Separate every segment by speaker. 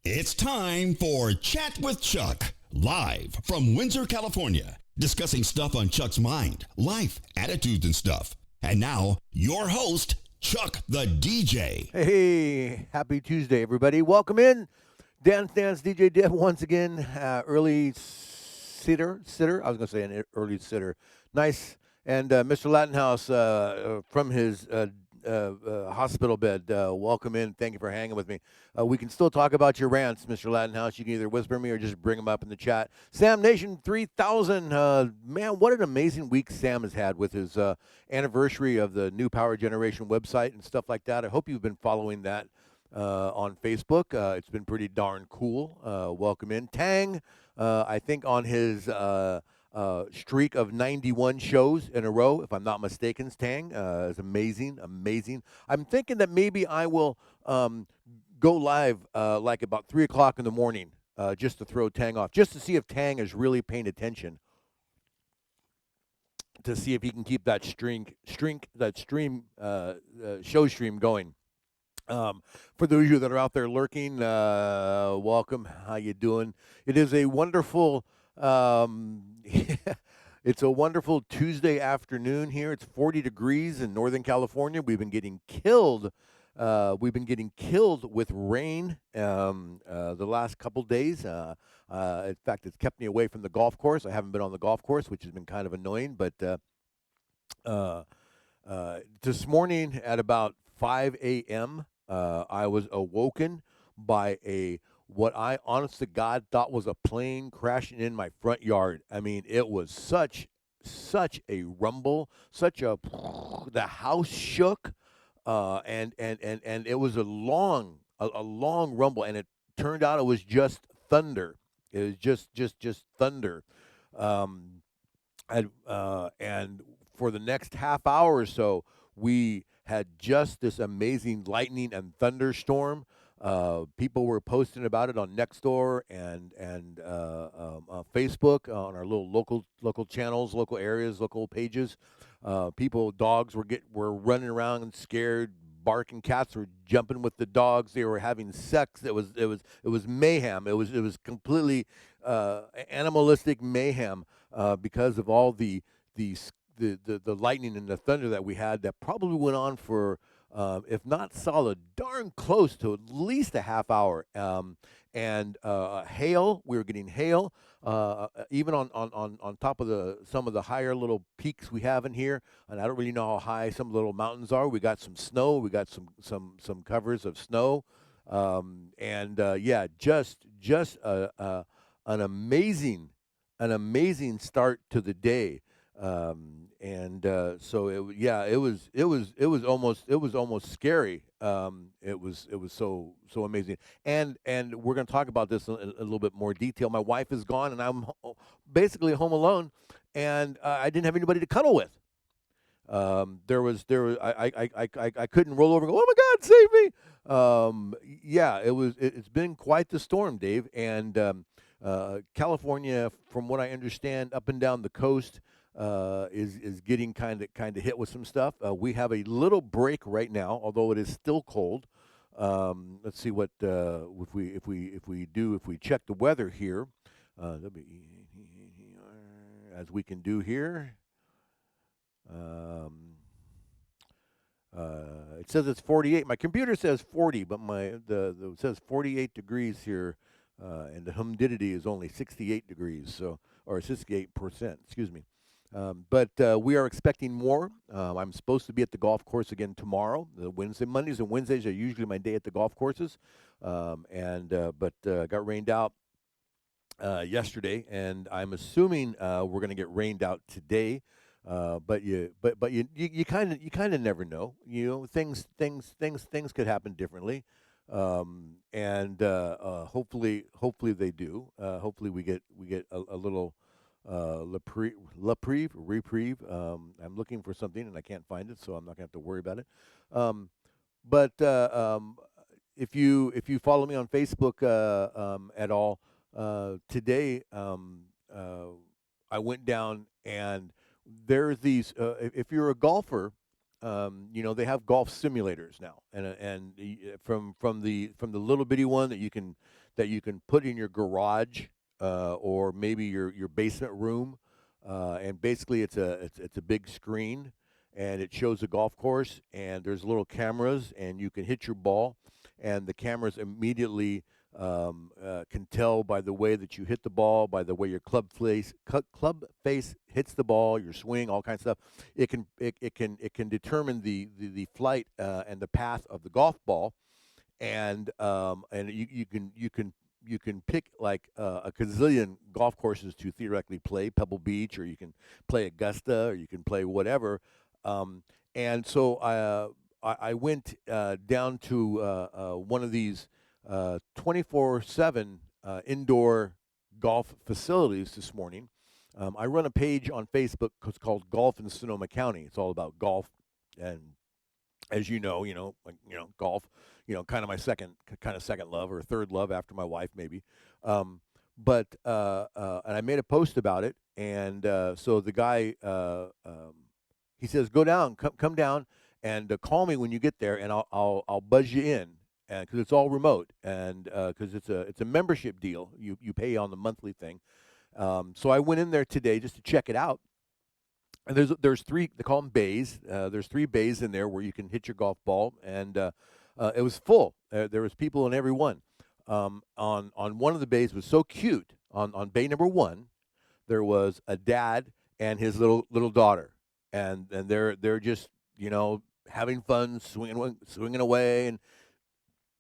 Speaker 1: It's time for Chat with Chuck, live from Windsor, California, discussing stuff on Chuck's mind, life, attitudes, and stuff. And now, your host, Chuck the DJ.
Speaker 2: Hey, happy Tuesday, everybody. Welcome in. Dance DJ Dev once again. Early sitter. I was going to say an early sitter. Nice. And Mr. Lattenhouse from his hospital bed. Welcome in. Thank you for hanging with me. We can still talk about your rants, Mr. Lattenhouse. You can either whisper me or just bring them up in the chat. Sam Nation 3000. Man, what an amazing week Sam has had with his anniversary of the New Power Generation website and stuff like that. I hope you've been following that on Facebook. It's been pretty darn cool. Welcome in. Tang, I think on his streak of 91 shows in a row, if I'm not mistaken, Tang is amazing. I'm thinking that maybe I will go live like about 3 o'clock in the morning just to throw Tang off, just to see if Tang is really paying attention, to see if he can keep that show stream going. For those of you that are out there lurking, welcome. How you doing? It is a wonderful, it's a wonderful Tuesday afternoon here. It's 40 degrees in Northern California. We've been getting killed. With rain the last couple days. In fact, it's kept me away from the golf course. I haven't been on the golf course, which has been kind of annoying. But this morning at about 5 a.m., I was awoken by what I honest to God thought was a plane crashing in my front yard. I mean, it was such a rumble, the house shook, and it was a long rumble, and it turned out it was just thunder. It was just thunder, and for the next half hour or so, we had just this amazing lightning and thunderstorm. People were posting about it on Nextdoor and Facebook on our little local channels, local areas, local pages. Dogs were running around and scared, barking. Cats were jumping with the dogs. They were having sex. It was mayhem. It was completely animalistic mayhem because of all the lightning and the thunder that we had, that probably went on for, if not solid, darn close to at least a half hour. And hail, we were getting hail, even on top of some of the higher little peaks we have in here. And I don't really know how high some of the little mountains are. We got some snow. We got some covers of snow. Just an amazing start to the day. It was almost scary. It was so amazing. And we're going to talk about this in a little bit more detail. My wife is gone, and I'm basically home alone, and I didn't have anybody to cuddle with. I couldn't roll over and go, oh my God, save me. It's been quite the storm, Dave. And California, from what I understand, up and down the coast, is getting kind of hit with some stuff. We have a little break right now, although it is still cold. Let's see what if we check the weather here, as we can do here. It says it's 48. My computer says 40, but it says 48 degrees here, and the humidity is only 68 degrees, or 68%. Excuse me. But we are expecting more. I'm supposed to be at the golf course again tomorrow. Mondays and Wednesdays are usually my day at the golf courses, but got rained out yesterday, and I'm assuming we're going to get rained out today. But you kind of never know. You know, things could happen differently, and hopefully they do. Hopefully we get a little reprieve. I'm looking for something and I can't find it, so I'm not gonna have to worry about it. But if you follow me on Facebook at all, today I went down, and there's these. If you're a golfer, they have golf simulators now, from the little bitty one that you can put in your garage, or maybe your basement room, and basically it's a big screen, and it shows a golf course, and there's little cameras, and you can hit your ball, and the cameras immediately can tell by the way that you hit the ball, by the way your club face hits the ball, your swing, all kinds of stuff. It can determine the flight and the path of the golf ball, and you can pick like a gazillion golf courses to theoretically play, Pebble Beach, or you can play Augusta, or you can play whatever. And so I went down to one of these 24/7 indoor golf facilities this morning. I run a page on Facebook called Golf in Sonoma County. It's all about golf, and as golf, kind of my second love, or third love after my wife, maybe. And I made a post about it, and so the guy, he says, "Go down, come down, and call me when you get there, and I'll buzz you in, and because it's all remote, and because it's a membership deal, you pay on the monthly thing." So I went in there today just to check it out. And there's three, they call them bays. There's three bays in there where you can hit your golf ball, and it was full. There was people in every one. On one of the bays was so cute. On bay number one, there was a dad and his little daughter, and they're just having fun, swinging away, and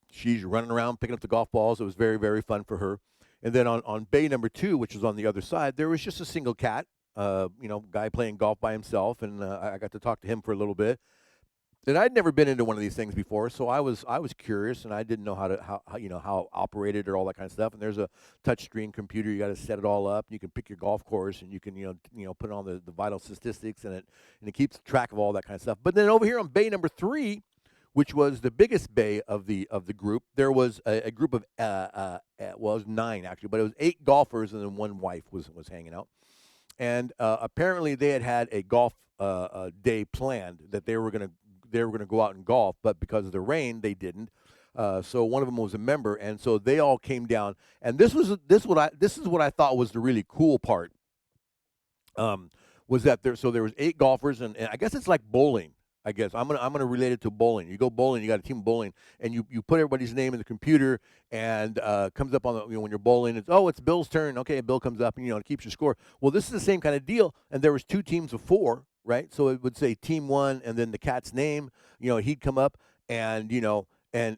Speaker 2: she's running around picking up the golf balls. It was very, very fun for her. And then on bay number two, which was on the other side, there was just a single cat. Guy playing golf by himself, and I got to talk to him for a little bit. And I'd never been into one of these things before, so I was curious, and I didn't know how it operated or all that kind of stuff. And there's a touchscreen computer. You got to set it all up. You can pick your golf course, and you can put on the vital statistics, and it keeps track of all that kind of stuff. But then over here on bay number three, which was the biggest bay of the group, there was a group of well, it was 9 actually, but it was 8 golfers, and then one wife was hanging out. And apparently they had a golf day planned that they were going to go out and golf, but because of the rain, they didn't. So one of them was a member, and so they all came down. And this is what I thought was the really cool part. Was that there? So there was 8 golfers, and I guess it's like bowling. I guess I'm gonna relate it to bowling. You go bowling, you got a team of bowling, and you put everybody's name in the computer, and comes up on the when you're bowling. It's Bill's turn. Okay, Bill comes up, and it keeps your score. Well, this is the same kind of deal, and there was 2 teams of 4, right? So it would say team 1, and then the cat's name. He'd come up, and and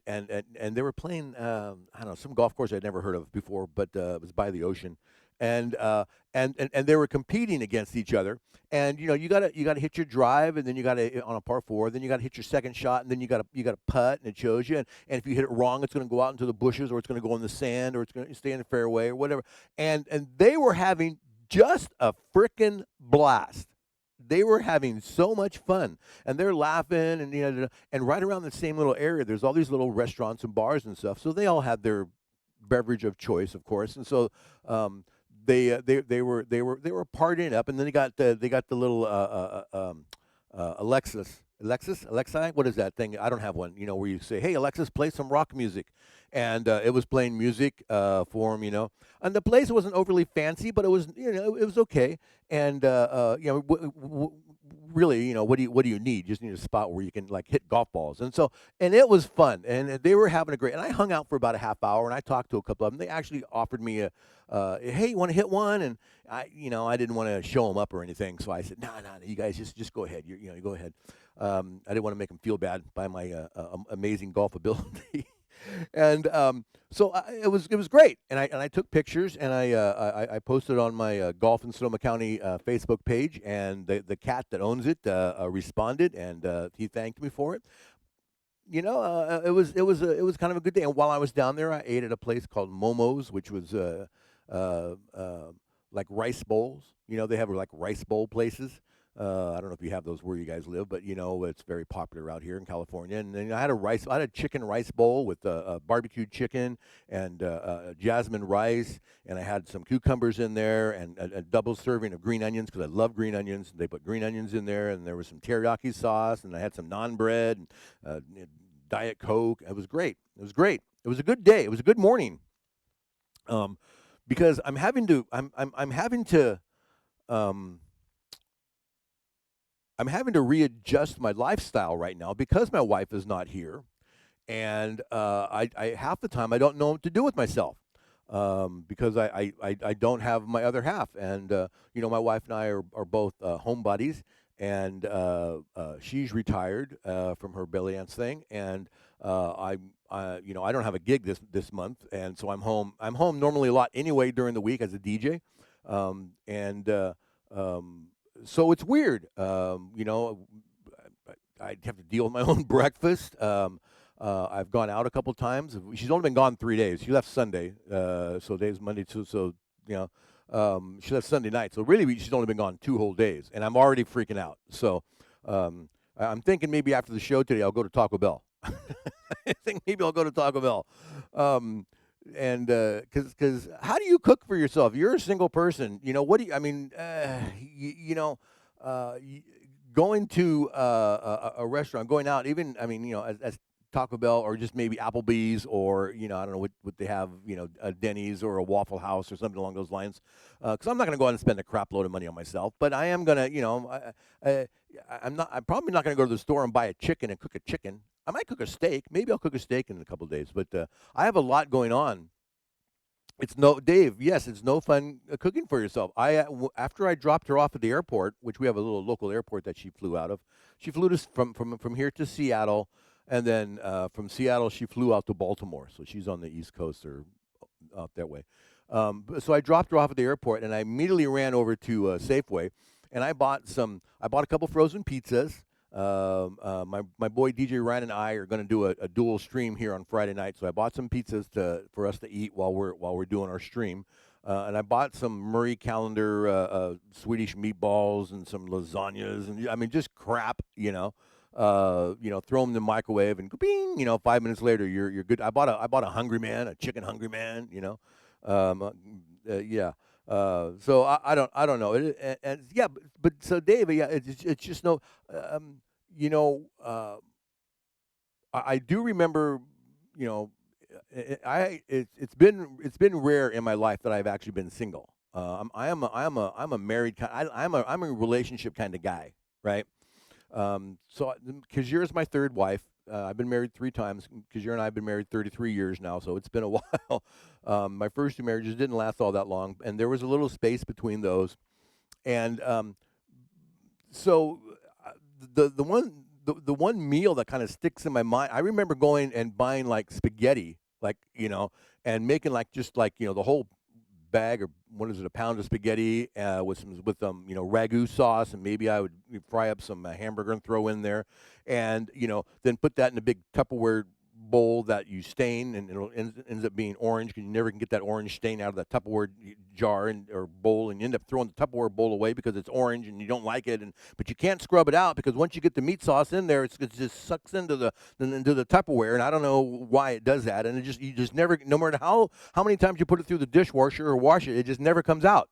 Speaker 2: they were playing I don't know, some golf course I'd never heard of before, but it was by the ocean. And they were competing against each other, and you gotta hit your drive, and then you gotta on a par 4, then you gotta hit your second shot, and then you gotta putt, and it shows you, and if you hit it wrong, it's gonna go out into the bushes, or it's gonna go in the sand, or it's gonna stay in the fairway, or whatever. And they were having just a frickin' blast. They were having so much fun, and they're laughing, and right around the same little area, there's all these little restaurants and bars and stuff. So they all had their beverage of choice, of course, and so. They were partying up, and then they got the little Alexa, what is that thing? I don't have one. Where you say, "Hey Alexis, play some rock music," and it was playing music for him. And the place wasn't overly fancy, but it was it was okay. And really, what do you need? You just need a spot where you can like hit golf balls, and it was fun, and they were having a great. And I hung out for about a half hour, and I talked to a couple of them. They actually offered me hey, you want to hit one? And I didn't want to show them up or anything, so I said, no, you guys just go ahead. You go ahead. I didn't want to make them feel bad by my amazing golf ability. And so it was great, and I took pictures, and I posted on my Golf in Sonoma County Facebook page, and the cat that owns it responded, and he thanked me for it. It was kind of a good day. And while I was down there, I ate at a place called Momo's, which was like rice bowls. They have like rice bowl places. I don't know if you have those where you guys live, but it's very popular out here in California. And then I had a chicken rice bowl with barbecued chicken and jasmine rice, and I had some cucumbers in there and a double serving of green onions because I love green onions. They put green onions in there, and there was some teriyaki sauce, and I had some naan bread, and, Diet Coke. It was great. It was great. It was a good day. It was a good morning. Because I'm having to um, I'm having to readjust my lifestyle right now because my wife is not here, and I half the time I don't know what to do with myself because I don't have my other half, and my wife and I are both homebodies, and she's retired from her belly dance thing, and I don't have a gig this month, and so I'm home. I'm home normally a lot anyway during the week as a DJ, and so it's weird. I have to deal with my own breakfast. I've gone out a couple times. She's only been gone 3 days. She left Sunday, so today's Monday too. So she left Sunday night. So really, she's only been gone 2 whole days, and I'm already freaking out. So I'm thinking maybe after the show today, I'll go to Taco Bell. I think maybe I'll go to Taco Bell. And because how do you cook for yourself? You're a single person. What do you? I mean, going to a restaurant, going out, even as Taco Bell or just maybe Applebee's or I don't know what they have, a Denny's or a Waffle House or something along those lines. Because I'm not going to go out and spend a crap load of money on myself, but I am going to, I'm probably not going to go to the store and buy a chicken and cook a chicken. I might cook a steak. Maybe I'll cook a steak in a couple of days. But I have a lot going on. Dave. Yes, it's no fun cooking for yourself. After I dropped her off at the airport, which we have a little local airport that she flew out of. She flew to from here to Seattle, and then from Seattle she flew out to Baltimore. So she's on the East Coast or out that way. So I dropped her off at the airport, and I immediately ran over to Safeway, and I bought a couple frozen pizzas. My boy DJ Ryan and I are going to do a dual stream here on Friday night, so I bought some pizzas for us to eat while we're doing our stream, and I bought some Marie Callender Swedish meatballs and some lasagnas, and I mean just crap, throw them in the microwave and bing, 5 minutes later you're good. I bought a Hungry Man, a chicken Hungry Man, yeah. So I don't know. Yeah, but so Dave, yeah, it's just no. I do remember, you know, it's been rare in my life that I've actually been single. I'm a married I'm a relationship kind of guy, right? So Kajir is my third wife. I've been married 3 times. Kajir and I have been married 33 years now, so it's been a while. My first 2 marriages didn't last all that long, and there was a little space between those. And so the one meal that kind of sticks in my mind, I remember going and buying like spaghetti, like and making like just like the whole bag, or what is it, a pound of spaghetti with ragu sauce, and maybe I would fry up some hamburger and throw in there, and then put that in a big Tupperware bowl that you stain, and ends up being orange because you never can get that orange stain out of the Tupperware jar or bowl, and you end up throwing the Tupperware bowl away because it's orange and you don't like it, but you can't scrub it out because once you get the meat sauce in there, it just sucks into the Tupperware, and I don't know why it does that, and you just never, no matter how many times you put it through the dishwasher or wash it, it just never comes out.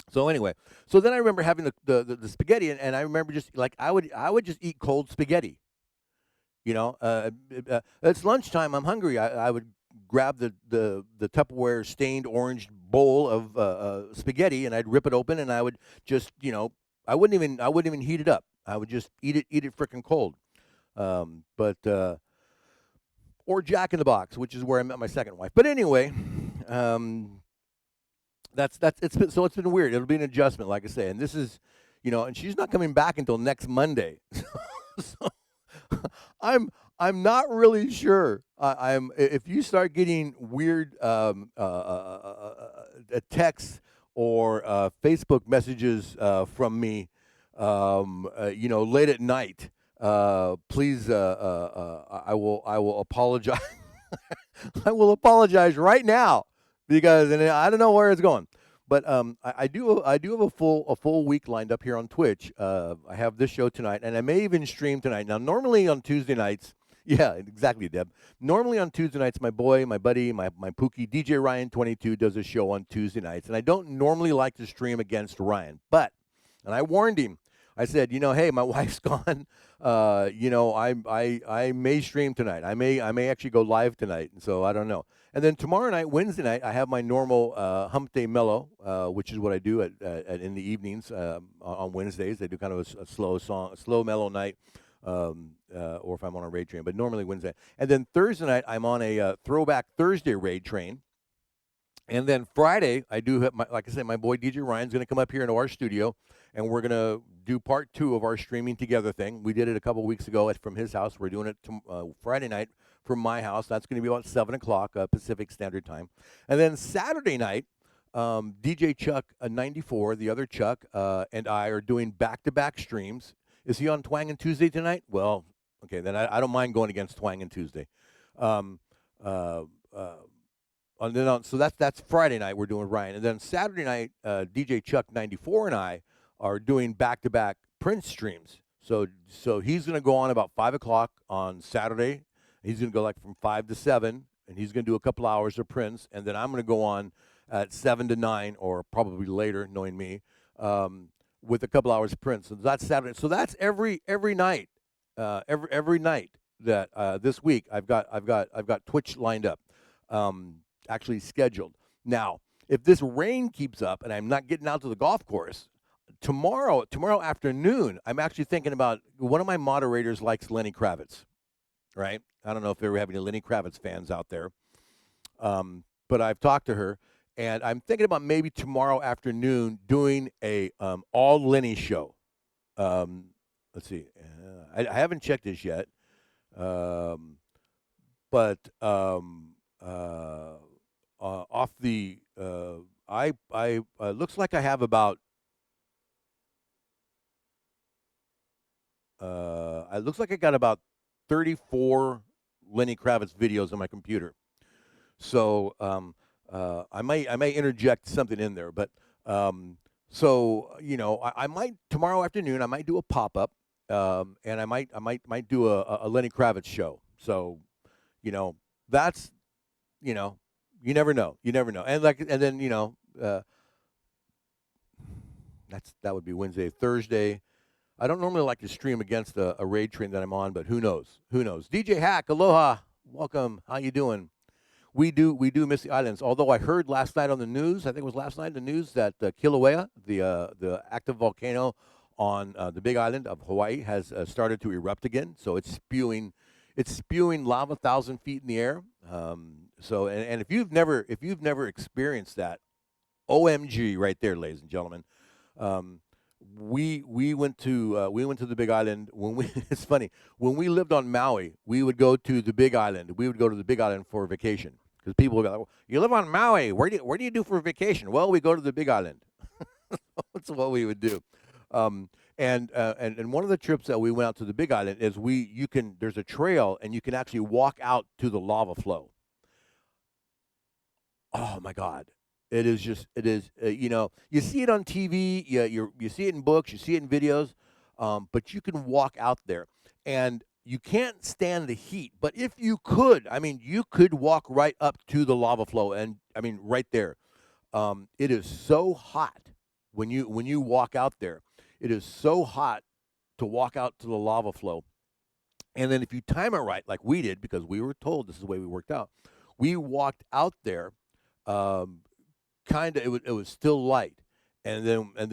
Speaker 2: So anyway, so then I remember having the spaghetti, and I remember just like I would just eat cold spaghetti. It's lunchtime. I'm hungry. I would grab the Tupperware stained orange bowl of spaghetti, and I'd rip it open, and I would just, I wouldn't even heat it up. I would just eat it frickin' cold. Or Jack in the Box, which is where I met my second wife. But anyway, it's been weird. It'll be an adjustment, like I say, and this is, and she's not coming back until next Monday. So I'm not really sure. If you start getting weird texts or Facebook messages from me, late at night, please, I will apologize. I will apologize right now because, and I don't know where it's going. But I do have a full week lined up here on Twitch. I have this show tonight, and I may even stream tonight. Now, normally on Tuesday nights, yeah, exactly, Deb. Normally on Tuesday nights, my buddy, my Pookie, DJ Ryan 22 does a show on Tuesday nights, and I don't normally like to stream against Ryan, and I warned him. I said, hey, my wife's gone. I may stream tonight. I may actually go live tonight, and so I don't know. And then tomorrow night, Wednesday night, I have my normal Hump Day Mellow, which is what I do in the evenings on Wednesdays. I do kind of a slow mellow night, or if I'm on a raid train. But normally Wednesday. And then Thursday night, I'm on a Throwback Thursday raid train. And then Friday, I do have, like I said, my boy DJ Ryan's going to come up here into our studio, and we're going to do part 2 of our streaming together thing. We did it a couple weeks ago from his house. We're doing it Friday night from my house. That's going to be about 7 o'clock Pacific Standard Time. And then Saturday night, DJ Chuck 94, the other Chuck, and I are doing back-to-back streams. Is he on Twang and Tuesday tonight? Well, okay, then I don't mind going against Twang and Tuesday. So that's Friday night we're doing Ryan. And then Saturday night, DJ Chuck 94 and I are doing back-to-back Prince streams. So he's going to go on about 5 o'clock on Saturday. He's going to go like from 5 to 7, and he's going to do a couple hours of Prince. And then I'm going to go on at 7 to 9, or probably later, knowing me, with a couple hours of Prince. So that's Saturday. So that's every night, every night that this week I've got Twitch lined up. Actually scheduled. Now, if this rain keeps up and I'm not getting out to the golf course, tomorrow afternoon, I'm actually thinking about, one of my moderators likes Lenny Kravitz, right? I don't know if there ever have any Lenny Kravitz fans out there, but I've talked to her, and I'm thinking about maybe tomorrow afternoon doing a all Lenny show. Let's see, I haven't checked this yet, but off the looks like I have about it looks like I got about 34 Lenny Kravitz videos on my computer. So I may interject something in there, but so I might tomorrow afternoon I might do a pop up, and I might do a Lenny Kravitz show. So that's you never know. And then that would be Wednesday, Thursday. I don't normally like to stream against a raid train that I'm on, but who knows? DJ Hack, aloha, welcome. How you doing? We do miss the islands. Although I heard last night on the news, I think it was last night in the news, that Kilauea, the active volcano on the Big Island of Hawaii, has started to erupt again. So it's spewing lava 1,000 feet in the air. So if you've never experienced that, OMG, right there, ladies and gentlemen. We went to the Big Island it's funny, when we lived on Maui, we would go to the Big Island. We would go to the Big Island for vacation, because people would be like, well, you live on Maui, where do you do for vacation? Well, we go to the Big Island. That's what we would do. And one of the trips that we went out to the Big Island is there's a trail, and you can actually walk out to the lava flow. Oh my God. It is, you see it on TV, you see it in books, you see it in videos, but you can walk out there, and you can't stand the heat. But if you could, you could walk right up to the lava flow, and right there. It is so hot when you walk out there. It is so hot to walk out to the lava flow. And then if you time it right, like we did, because we were told this is the way we worked out, we walked out there. It was still light, and then by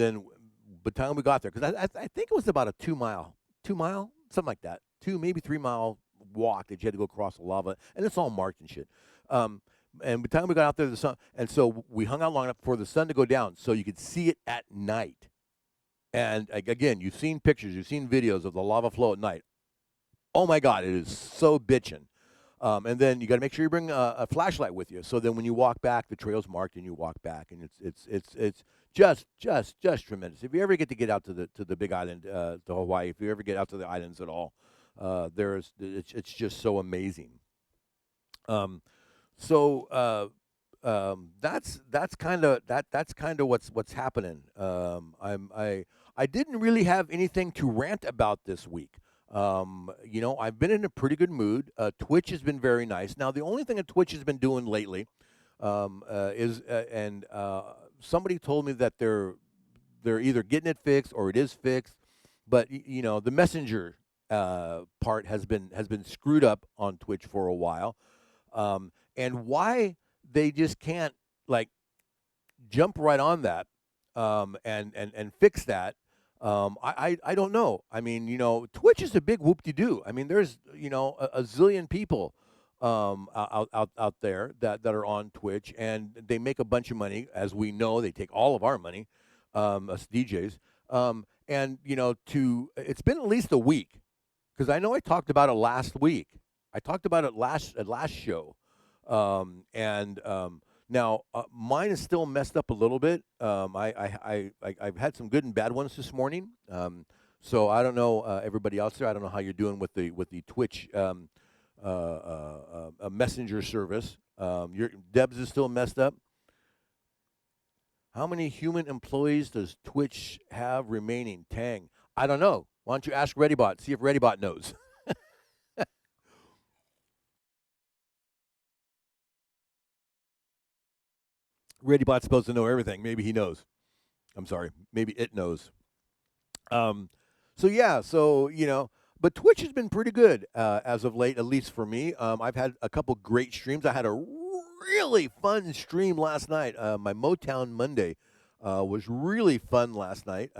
Speaker 2: the time we got there, because I think it was about a 2 mile, something like that, 2 maybe 3 mile walk that you had to go across the lava, and it's all marked and shit. And by the time we got out there, the sun, and so we hung out long enough for the sun to go down, so you could see it at night. And again, you've seen pictures, you've seen videos of the lava flow at night. Oh my God, it is so bitchin'. And then you got to make sure you bring a flashlight with you. So then when you walk back, the trail's marked, and you walk back, and it's just tremendous. If you ever get out to the Big Island, to Hawaii, if you ever get out to the islands at all, it's just so amazing. So that's kind of that's kind of what's happening. I didn't really have anything to rant about this week. I've been in a pretty good mood. Twitch has been very nice. Now, the only thing that Twitch has been doing lately is and somebody told me that they're either getting it fixed or it is fixed, but the messenger part has been screwed up on Twitch for a while, and why they just can't like jump right on that and fix that. I don't know. I mean, Twitch is a big whoop-de-doo. I mean, there's a zillion people out there that are on Twitch, and they make a bunch of money. As we know, they take all of our money, us DJs. And it's been at least a week because I know I talked about it last week. I talked about it last show, and now mine is still messed up a little bit. I've had some good and bad ones this morning. So I don't know everybody else there. I don't know how you're doing with the Twitch a messenger service. Your Debs is still messed up. How many human employees does Twitch have remaining? Tang. I don't know. Why don't you ask ReadyBot? See if ReadyBot knows. ReadyBot's supposed to know everything. Maybe he knows. I'm sorry. Maybe it knows. But Twitch has been pretty good as of late, at least for me. I've had a couple great streams. I had a really fun stream last night. My Motown Monday was really fun last night.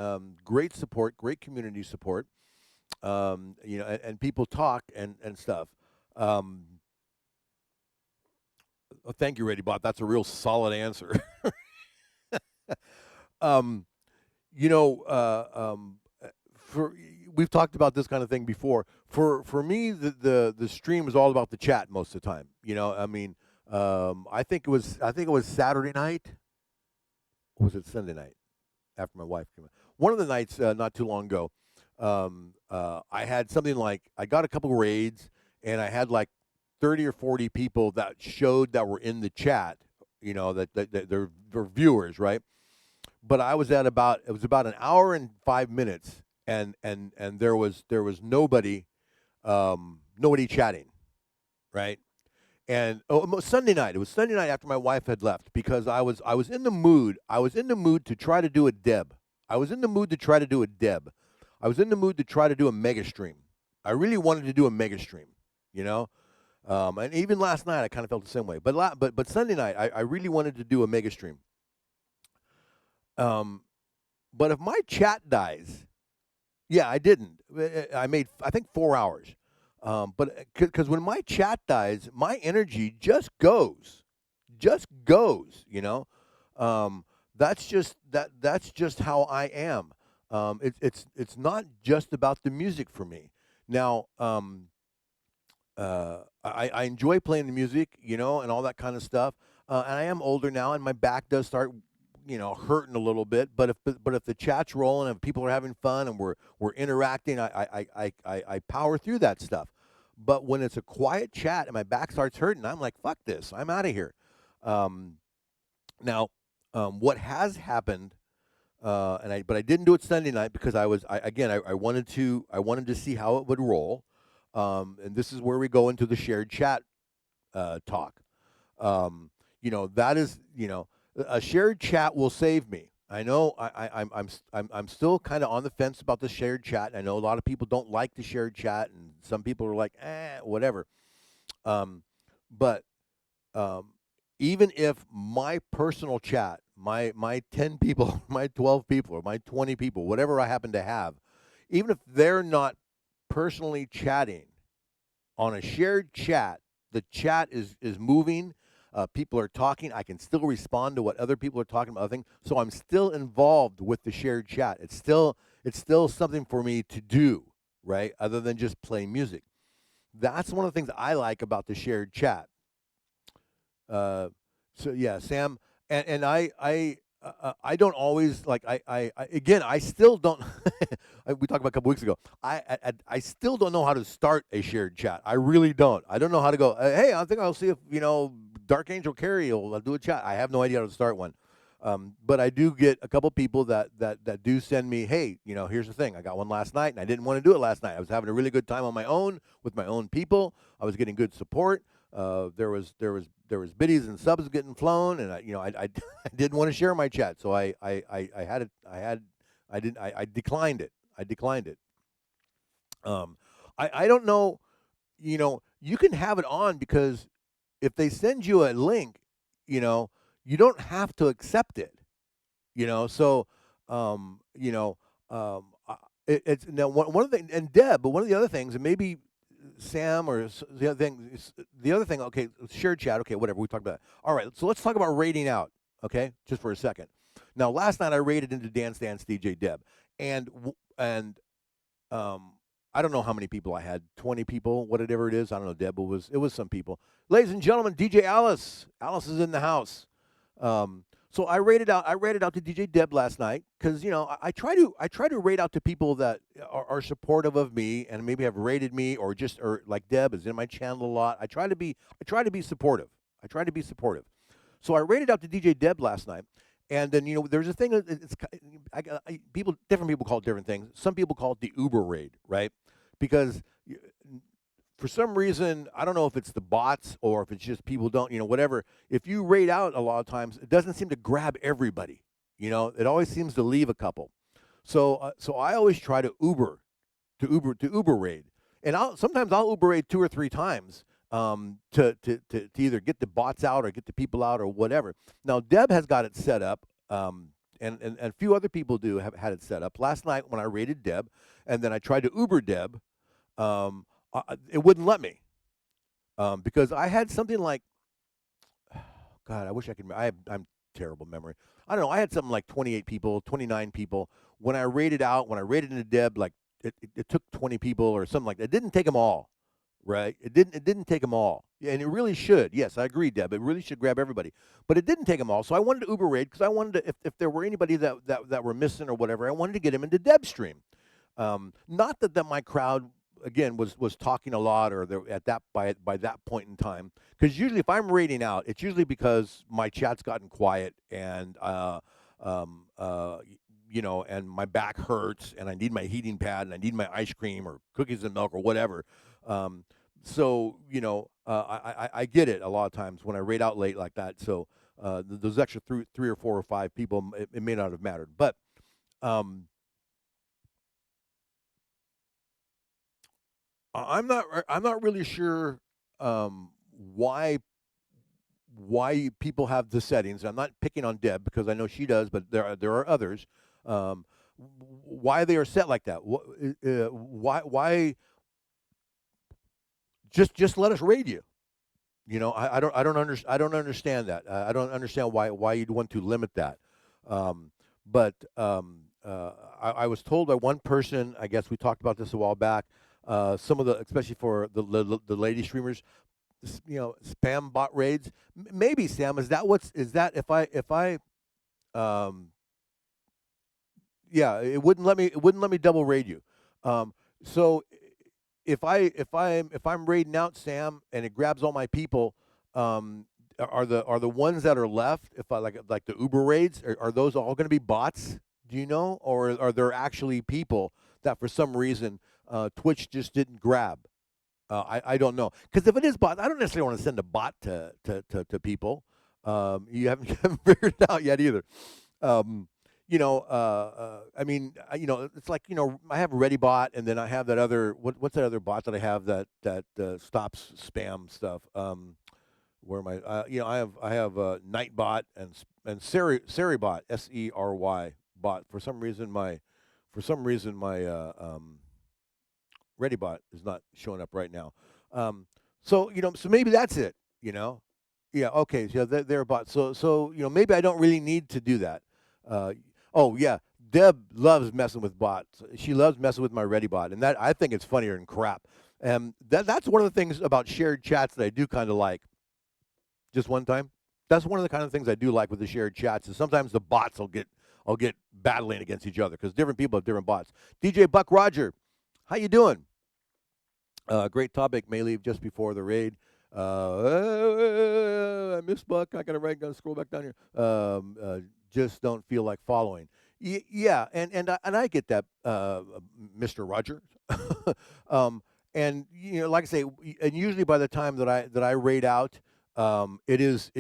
Speaker 2: Great support, great community support. And people talk and stuff. Thank you, ReadyBot. That's a real solid answer. For we've talked about this kind of thing before. For me, the stream is all about the chat most of the time. I think it was Saturday night. Or was it Sunday night? After my wife came in. One of the nights not too long ago, I had something like I got a couple raids, and I had like 30 or 40 people that showed that were in the chat. That they're viewers, right? But it was about an hour and 5 minutes, and there was nobody chatting, right? And Sunday night. It was Sunday night after my wife had left because I was in the mood. I was in the mood to try to do a deb. I was in the mood to try to do a mega stream. I really wanted to do a mega stream, and even last night I kind of felt the same way. But Sunday night I really wanted to do a mega stream. But if my chat dies, yeah, I didn't. I made I think 4 hours. But because when my chat dies, my energy just goes. That's just how I am. It's not just about the music for me. Now, I enjoy playing the music, and all that kind of stuff. And I am older now, and my back does start, hurting a little bit. But if the chat's rolling and people are having fun and we're interacting, I power through that stuff. But when it's a quiet chat and my back starts hurting, I'm like, fuck this, I'm out of here. Now, what has happened, but I didn't do it Sunday night because I wanted to see how it would roll. And this is where we go into the shared chat talk. That is, a shared chat will save me. I know I'm still kind of on the fence about the shared chat. I know a lot of people don't like the shared chat, and some people are like, whatever. But even if my personal chat, my 10 people, my 12 people, or my 20 people, whatever I happen to have, even if they're not personally chatting on a shared chat, the chat is moving. People are talking. I can still respond to what other people are talking about. Other things. So I'm still involved with the shared chat. It's still something for me to do, right? Other than just play music. That's one of the things I like about the shared chat. So yeah, Sam, and I don't always like I still don't. We talked about a couple weeks ago. I still don't know how to start a shared chat. I really don't. I don't know how to go. Hey, I think I'll see if Dark Angel Carey will do a chat. I have no idea how to start one. But I do get a couple people that do send me, hey, here's the thing. I got one last night, and I didn't want to do it last night. I was having a really good time on my own with my own people. I was getting good support. There was biddies and subs getting flown, and I didn't want to share my chat, so I declined it. I declined it. I don't know. You can have it on because if they send you a link, you don't have to accept it. So it's now one of the, and Deb, but one of the other things, and maybe Sam or the other thing. Okay, shared chat. Okay, whatever we talked about. All right, so let's talk about rating out. Okay, just for a second. Now, last night I rated into Dance Dance DJ Deb, and I don't know how many people I had, 20 people, whatever it is. I don't know, Deb, it was some people. Ladies and gentlemen, DJ Alice. Alice is in the house. So I rated out to DJ Deb last night because I try to rate out to people that are supportive of me and maybe have rated me or like Deb is in my channel a lot. I try to be supportive. So I rated out to DJ Deb last night, and then there's a thing. Different people call it different things. Some people call it the Uber raid, right? Because for some reason, I don't know if it's the bots or if it's just people don't, whatever. If you rate out a lot of times, it doesn't seem to grab everybody. It always seems to leave a couple. So I always try to Uber raid, and sometimes I'll Uber raid 2 or 3 times to either get the bots out or get the people out or whatever. Now Deb has got it set up, and a few other people have had it set up. Last night when I rated Deb, and then I tried to Uber Deb. It wouldn't let me because I had something like, God, I wish I could. I'm terrible memory. I don't know. I had something like 28 people, 29 people. When I rated into Deb, like it took 20 people or something like that. It didn't take them all, right? It didn't take them all, and it really should. Yes, I agree, Deb. It really should grab everybody, but it didn't take them all. So I wanted to Uber raid because I wanted to, if there were anybody that were missing or whatever, I wanted to get them into Deb's stream. Not that my crowd again was talking a lot or they're at that by that point in time, because usually if I'm rating out, it's usually because my chat's gotten quiet and and my back hurts and I need my heating pad and I need my ice cream or cookies and milk or whatever. So I get it a lot of times when I rate out late like that. So those extra 3 or 4 or 5 people, it may not have mattered, but I'm not really sure why people have the settings. I'm not picking on Deb because I know she does, but there are others. Why they are set like that? Why? Just let us raid you. I don't understand that. I don't understand why you'd want to limit that. But I was told by one person. I guess we talked about this a while back. Some of especially for the lady streamers, spam bot raids. Maybe Sam, is that if I it wouldn't let me double raid you. So if I'm raiding out Sam and it grabs all my people, are the ones that are left, if I like the Uber raids, are those all going to be bots? Do you know, or are there actually people that for some reason Twitch just didn't grab? I don't know, because if it is bot, I don't necessarily want to send a bot to people. You haven't figured it out yet either. I mean, it's like, I have ReadyBot, and then I have that other, what's that other bot that I have that stops spam stuff? Where am I? I have Nightbot and Seribot, SERY bot. For some reason my ReadyBot is not showing up right now. So maybe that's it. Yeah. Okay. So they're a bot. So maybe I don't really need to do that. Oh yeah, Deb loves messing with bots. She loves messing with my ReadyBot, and that I think it's funnier than crap. That's one of the things about shared chats that I do kind of like. Just one time. That's one of the kind of things I do like with the shared chats is sometimes the bots will get battling against each other because different people have different bots. DJ Buck Roger, how you doing? Great topic. May leave just before the raid. I miss Buck. I gotta scroll back down here. Just don't feel like following. Yeah, and I get that, Mr. Roger. um, and like I say, and usually by the time that I rate out, uh, it is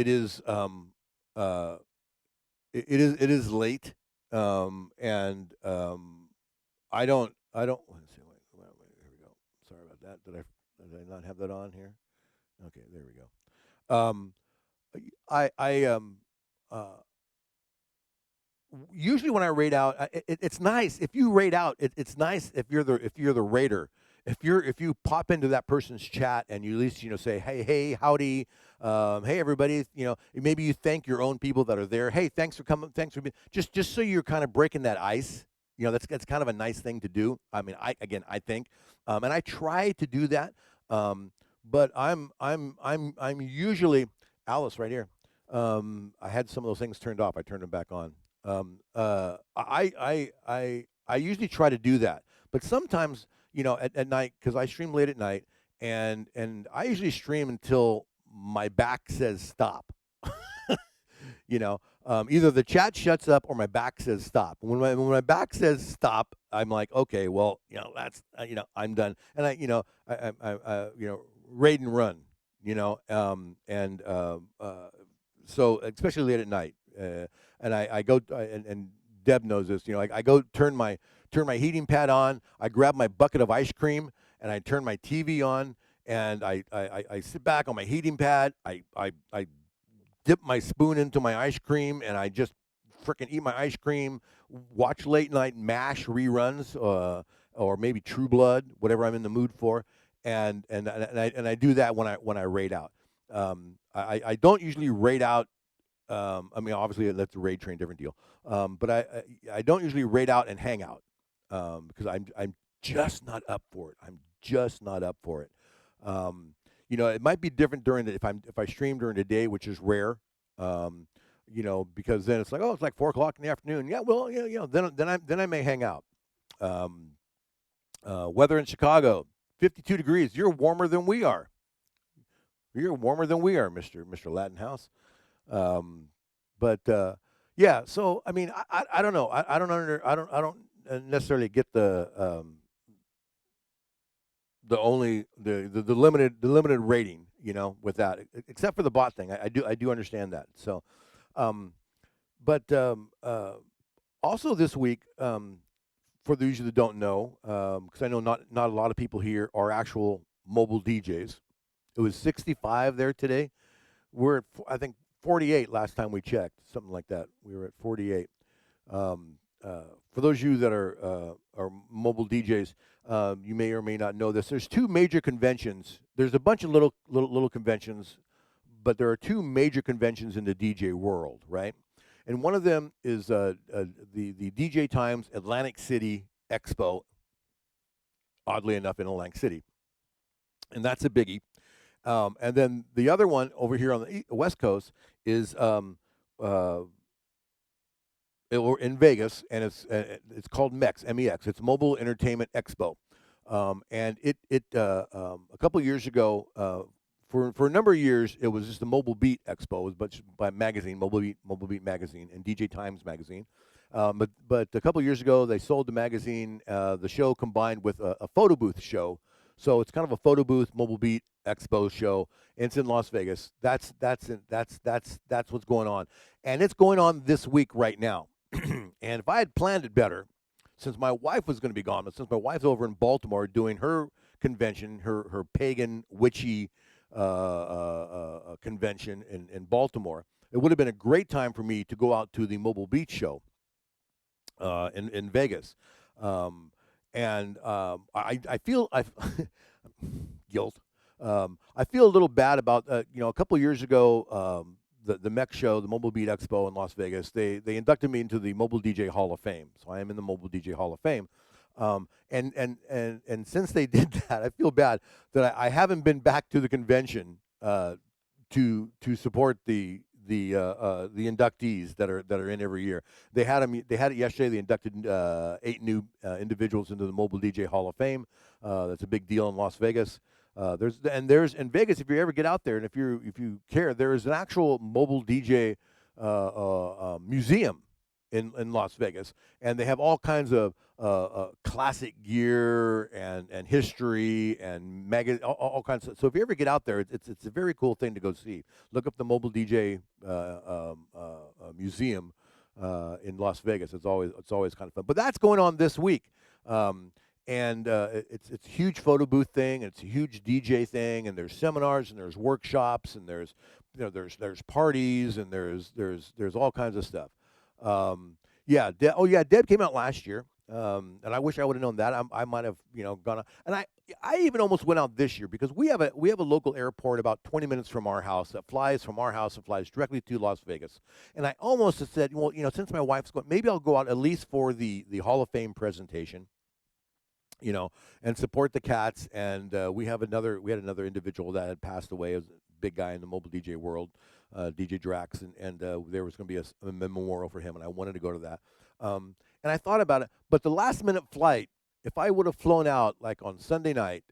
Speaker 2: late, and I don't. Let's see, wait, here we go. Sorry about that. Did I not have that on here? Okay, there we go. I uh, usually when I rate out, it's nice if you rate out. It's nice if you're the rater. If you pop into that person's chat and you at least say hey howdy, hey everybody, maybe you thank your own people that are there. Hey, thanks for coming, thanks for being, just so you're kind of breaking that ice. That's kind of a nice thing to do. I mean, I think, and I try to do that. But I'm usually Alice right here. I had some of those things turned off. I turned them back on. I usually try to do that, but sometimes at night because I stream late at night, and I usually stream until my back says stop. Either the chat shuts up or my back says stop. When my back says stop, I'm like, okay, well, that's I'm done, and I raid and run, and so especially late at night, and I go and Deb knows this, I go turn my heating pad on, I grab my bucket of ice cream, and I turn my TV on, and I sit back on my heating pad, I dip my spoon into my ice cream, and I just freaking eat my ice cream, watch late night MASH reruns, or maybe True Blood, whatever I'm in the mood for, and I do that when I raid out. I don't usually raid out. I mean, obviously that's a raid train, different deal. But I don't usually raid out and hang out, because I'm just not up for it. I'm just not up for it. It might be different if I stream during the day, which is rare. Because then it's like, oh, it's like 4 o'clock in the afternoon. Yeah, well, then I may hang out. Um, Weather in Chicago, 52 degrees. You're warmer than we are. You're warmer than we are, Mister Latin House. But yeah. So I mean, I don't know. I don't necessarily get the limited rating, with that, except for the bot thing. I do understand that. So, um, but also this week, for those of you that don't know, because I know not a lot of people here are actual mobile DJs. It was 65 there today. We're at I think 48 last time we checked, something like that. We were at 48. Um, for those of you that are mobile DJs, you may or may not know this. There's two major conventions. There's a bunch of little conventions, but there are two major conventions in the DJ world, right? And one of them is the DJ Times Atlantic City Expo. Oddly enough, in Atlantic City, and that's a biggie. And then the other one over here on the West Coast is in Vegas, and it's called MEX, MEX. It's Mobile Entertainment Expo, and a couple of years ago, for a number of years, it was just the Mobile Beat Expo. It was by magazine, Mobile Beat magazine, and DJ Times magazine. But a couple of years ago, they sold the magazine. The show combined with a photo booth show. So it's kind of a photo booth Mobile Beat Expo show. It's in Las Vegas. That's what's going on, and it's going on this week right now. And if I had planned it better, since my wife was going to be gone, but since my wife's over in Baltimore doing her convention, her pagan witchy convention in Baltimore, it would have been a great time for me to go out to the Mobile Beat show in Vegas. I feel guilt. I feel a little bad about a couple of years ago, the MEC show, the Mobile Beat Expo in Las Vegas. They inducted me into the Mobile DJ Hall of Fame, so I am in the Mobile DJ Hall of Fame. And since they did that, I feel bad that I haven't been back to the convention to support the inductees that are in every year. They had it yesterday. They inducted 8 new individuals into the Mobile DJ Hall of Fame. That's a big deal in Las Vegas. There's in Vegas, if you ever get out there and if you care, there is an actual mobile DJ museum in Las Vegas, and they have all kinds of classic gear and history and all kinds of. So if you ever get out there, it's a very cool thing to go see. Look up the mobile DJ museum in Las Vegas. It's always kind of fun. But that's going on this week. It's a huge photo booth thing, and it's a huge DJ thing, and there's seminars, and there's workshops, and there's parties, and there's all kinds of stuff. Deb came out last year, and I wish I would have known that. I might have gone out, and I even almost went out this year because we have a local airport about 20 minutes from our house that flies from our house and flies directly to Las Vegas, and I almost have said, well, since my wife's going, maybe I'll go out at least for the Hall of Fame presentation. And support the cats. And we had another individual that had passed away, as a big guy in the mobile DJ world, DJ Drax, and there was going to be a memorial for him, and I wanted to go to that. And I thought about it, but the last minute flight, if I would have flown out like on Sunday night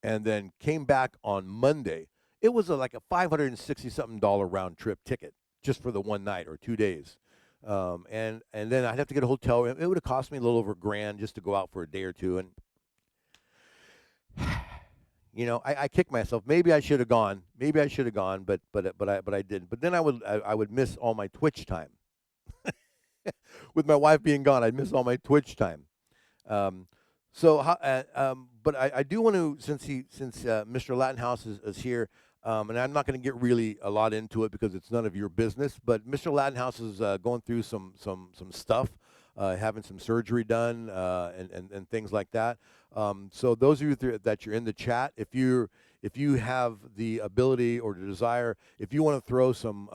Speaker 2: and then came back on Monday, it was like a $560-something round trip ticket just for the one night or 2 days. And then I'd have to get a hotel. It would have cost me a little over $1,000 just to go out for a day or two. And I kick myself. Maybe I should have gone. But I didn't. But then I would miss all my Twitch time. With my wife being gone, I'd miss all my Twitch time. But I do want to, since Mr. Lattenhouse is here. And I'm not going to get really a lot into it because it's none of your business. But Mr. Lattenhouse is going through some stuff, having some surgery done, and things like that. So those of you that you're in the chat, if you have the ability or the desire, if you want to throw some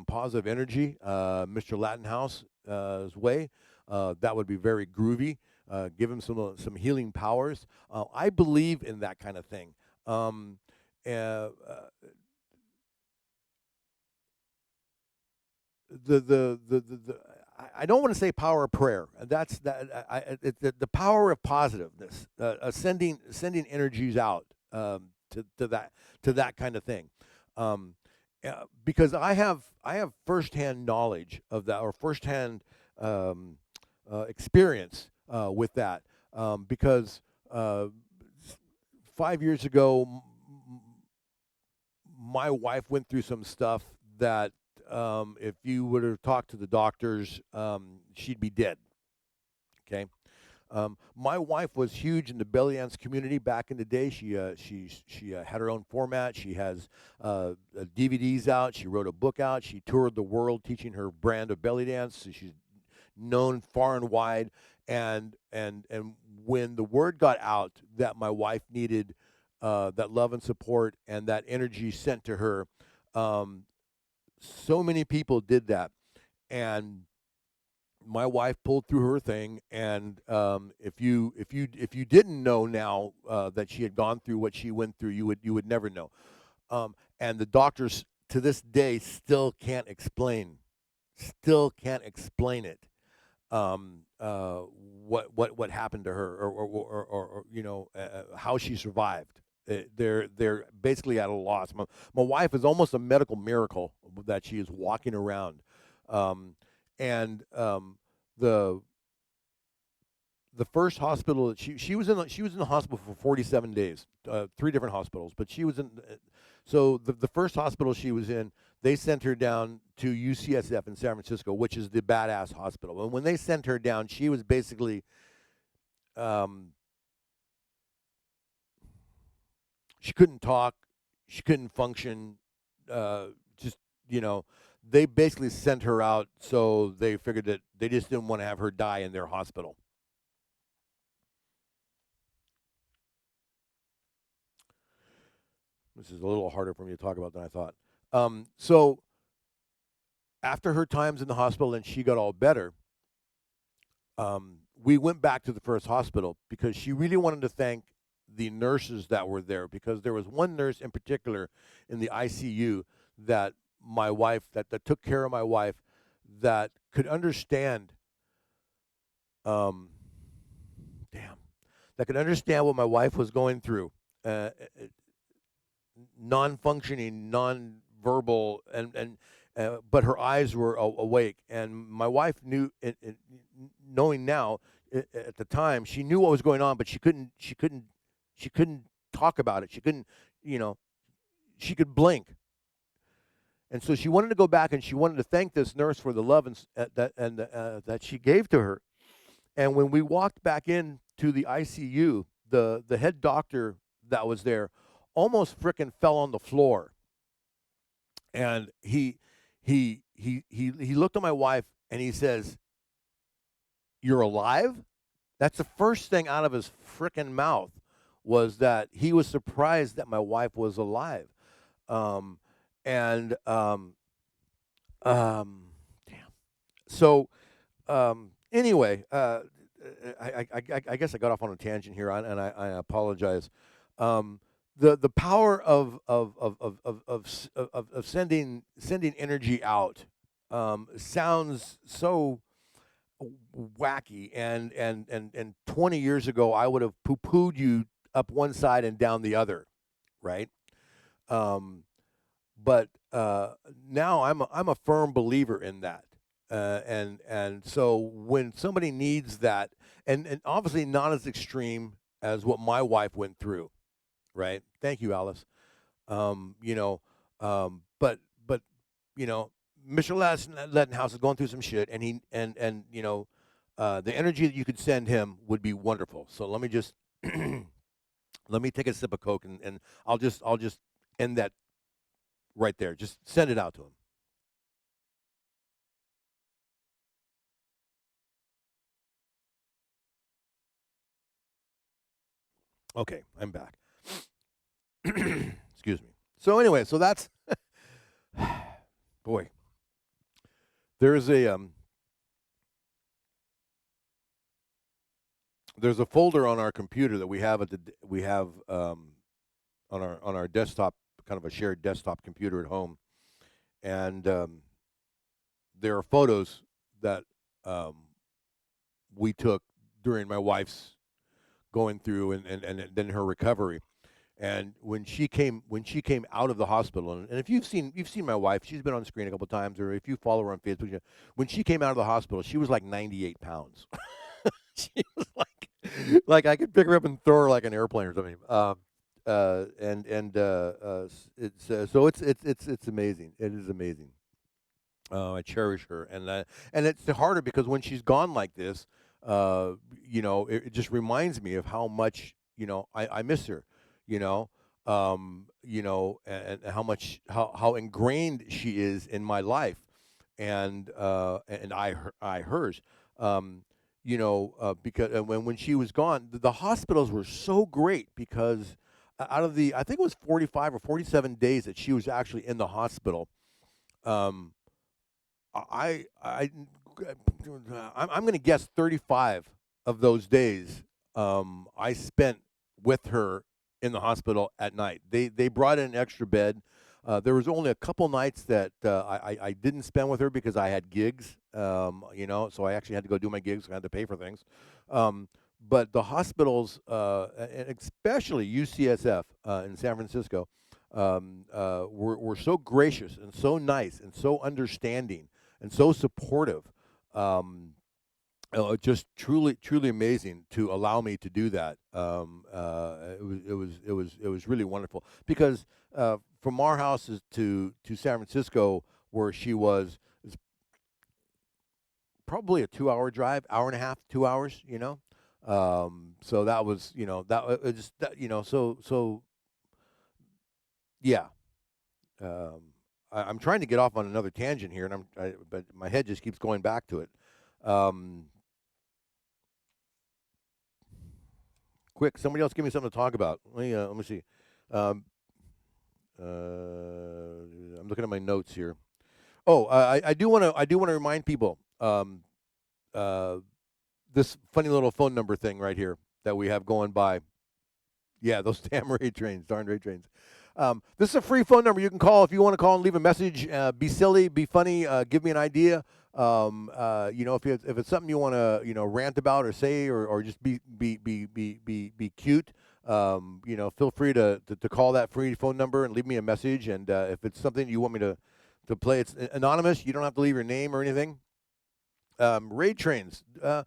Speaker 2: positive energy, Mr. Lattenhouse's way, that would be very groovy. Give him some healing powers. I believe in that kind of thing. I don't want to say power of prayer. That's the power of positiveness, sending energies out to that kind of thing. Because I have firsthand knowledge of that, or firsthand experience with that. Because 5 years ago, my wife went through some stuff that if you would have talked to the doctors, she'd be dead. Okay. My wife was huge in the belly dance community back in the day. She had her own format. She has DVDs out. She wrote a book out. She toured the world teaching her brand of belly dance. So she's known far and wide. And when the word got out that my wife needed that love and support and that energy sent to her, so many people did that, and my wife pulled through her thing. And if you didn't know now that she had gone through what she went through, you would never know. And the doctors to this day still can't explain it. What happened to her, or how she survived. They're basically at a loss. My wife is almost a medical miracle that she is walking around, and the first hospital that she was in the hospital for 47 days, 3 different hospitals, but she was in. So the first hospital she was in, they sent her down to UCSF in San Francisco, which is the badass hospital. And when they sent her down, she was basically she couldn't talk, she couldn't function. They basically sent her out, so they figured that they just didn't want to have her die in their hospital. This is a little harder for me to talk about than I thought. So after her times in the hospital and she got all better, we went back to the first hospital because she really wanted to thank the nurses that were there, because there was one nurse in particular in the ICU that my wife, that took care of my wife, that could understand, that could understand what my wife was going through. non-functioning, non-verbal, and but her eyes were awake. And my wife knew, knowing now, at the time, she knew what was going on, but she couldn't talk about it. She couldn't, you know, she could blink. And so she wanted to go back and she wanted to thank this nurse for the love that she gave to her. And when we walked back in to the ICU, the head doctor that was there almost frickin' fell on the floor. And he looked at my wife and he says, "You're alive?" That's the first thing out of his frickin' mouth, was that he was surprised that my wife was alive. Um, and um, damn. So anyway, I guess I got off on a tangent here, and I apologize. Um, the power of sending energy out sounds so wacky, and 20 years ago I would have poo-pooed you up one side and down the other, right? Um, but now I'm a firm believer in that. And so when somebody needs that, and obviously not as extreme as what my wife went through, right? Thank you, Alice. You know, but you know, Mr. Lettenhouse is going through some shit, and and you know, the energy that you could send him would be wonderful. So let me just let me take a sip of Coke, and I'll just end that right there. Just send it out to him. Okay, I'm back. Excuse me. So anyway, so that's boy. There's a folder on our computer that we have on our desktop, kind of a shared desktop computer at home, and there are photos that um, we took during my wife's going through and then her recovery. And when she came out of the hospital, and if you've seen my wife, she's been on screen a couple of times, or if you follow her on Facebook, when she came out of the hospital, she was like 98 pounds. She was like I could pick her up and throw her like an airplane or something. It's so it's amazing. It is amazing. I cherish her, and it's harder because when she's gone like this, uh, it just reminds me of how much I miss her, you know, and how much how ingrained she is in my life, and I hers. Um, because when she was gone, the hospitals were so great because out of the I think it was 45 or 47 days that she was actually in the hospital. Um, I I'm going to guess 35 of those days I spent with her in the hospital at night. They brought in an extra bed. There was only a couple nights that I didn't spend with her because I had gigs, so I actually had to go do my gigs. I had to pay for things. But the hospitals, and especially UCSF in San Francisco, were so gracious and so nice and so understanding and so supportive. Um, just truly amazing to allow me to do that. It was really wonderful because from our houses to San Francisco, where she was, is probably a 2 hour drive, hour and a half, 2 hours. So that was that it just so yeah. Um, I'm trying to get off on another tangent here, and but my head just keeps going back to it. Um, Quick, somebody else give me something to talk about. Let me see. Um, I'm looking at my notes here. Oh, I do want to remind people uh, this funny little phone number thing right here that we have going by. Yeah, those damn rate trains, darn rate trains. This is a free phone number you can call if you want to call and leave a message. Be silly, be funny, give me an idea. If it's something you want to rant about or say or just be cute. feel free to call that free phone number and leave me a message. And if it's something you want me to play, it's anonymous. You don't have to leave your name or anything. Raid trains. Uh,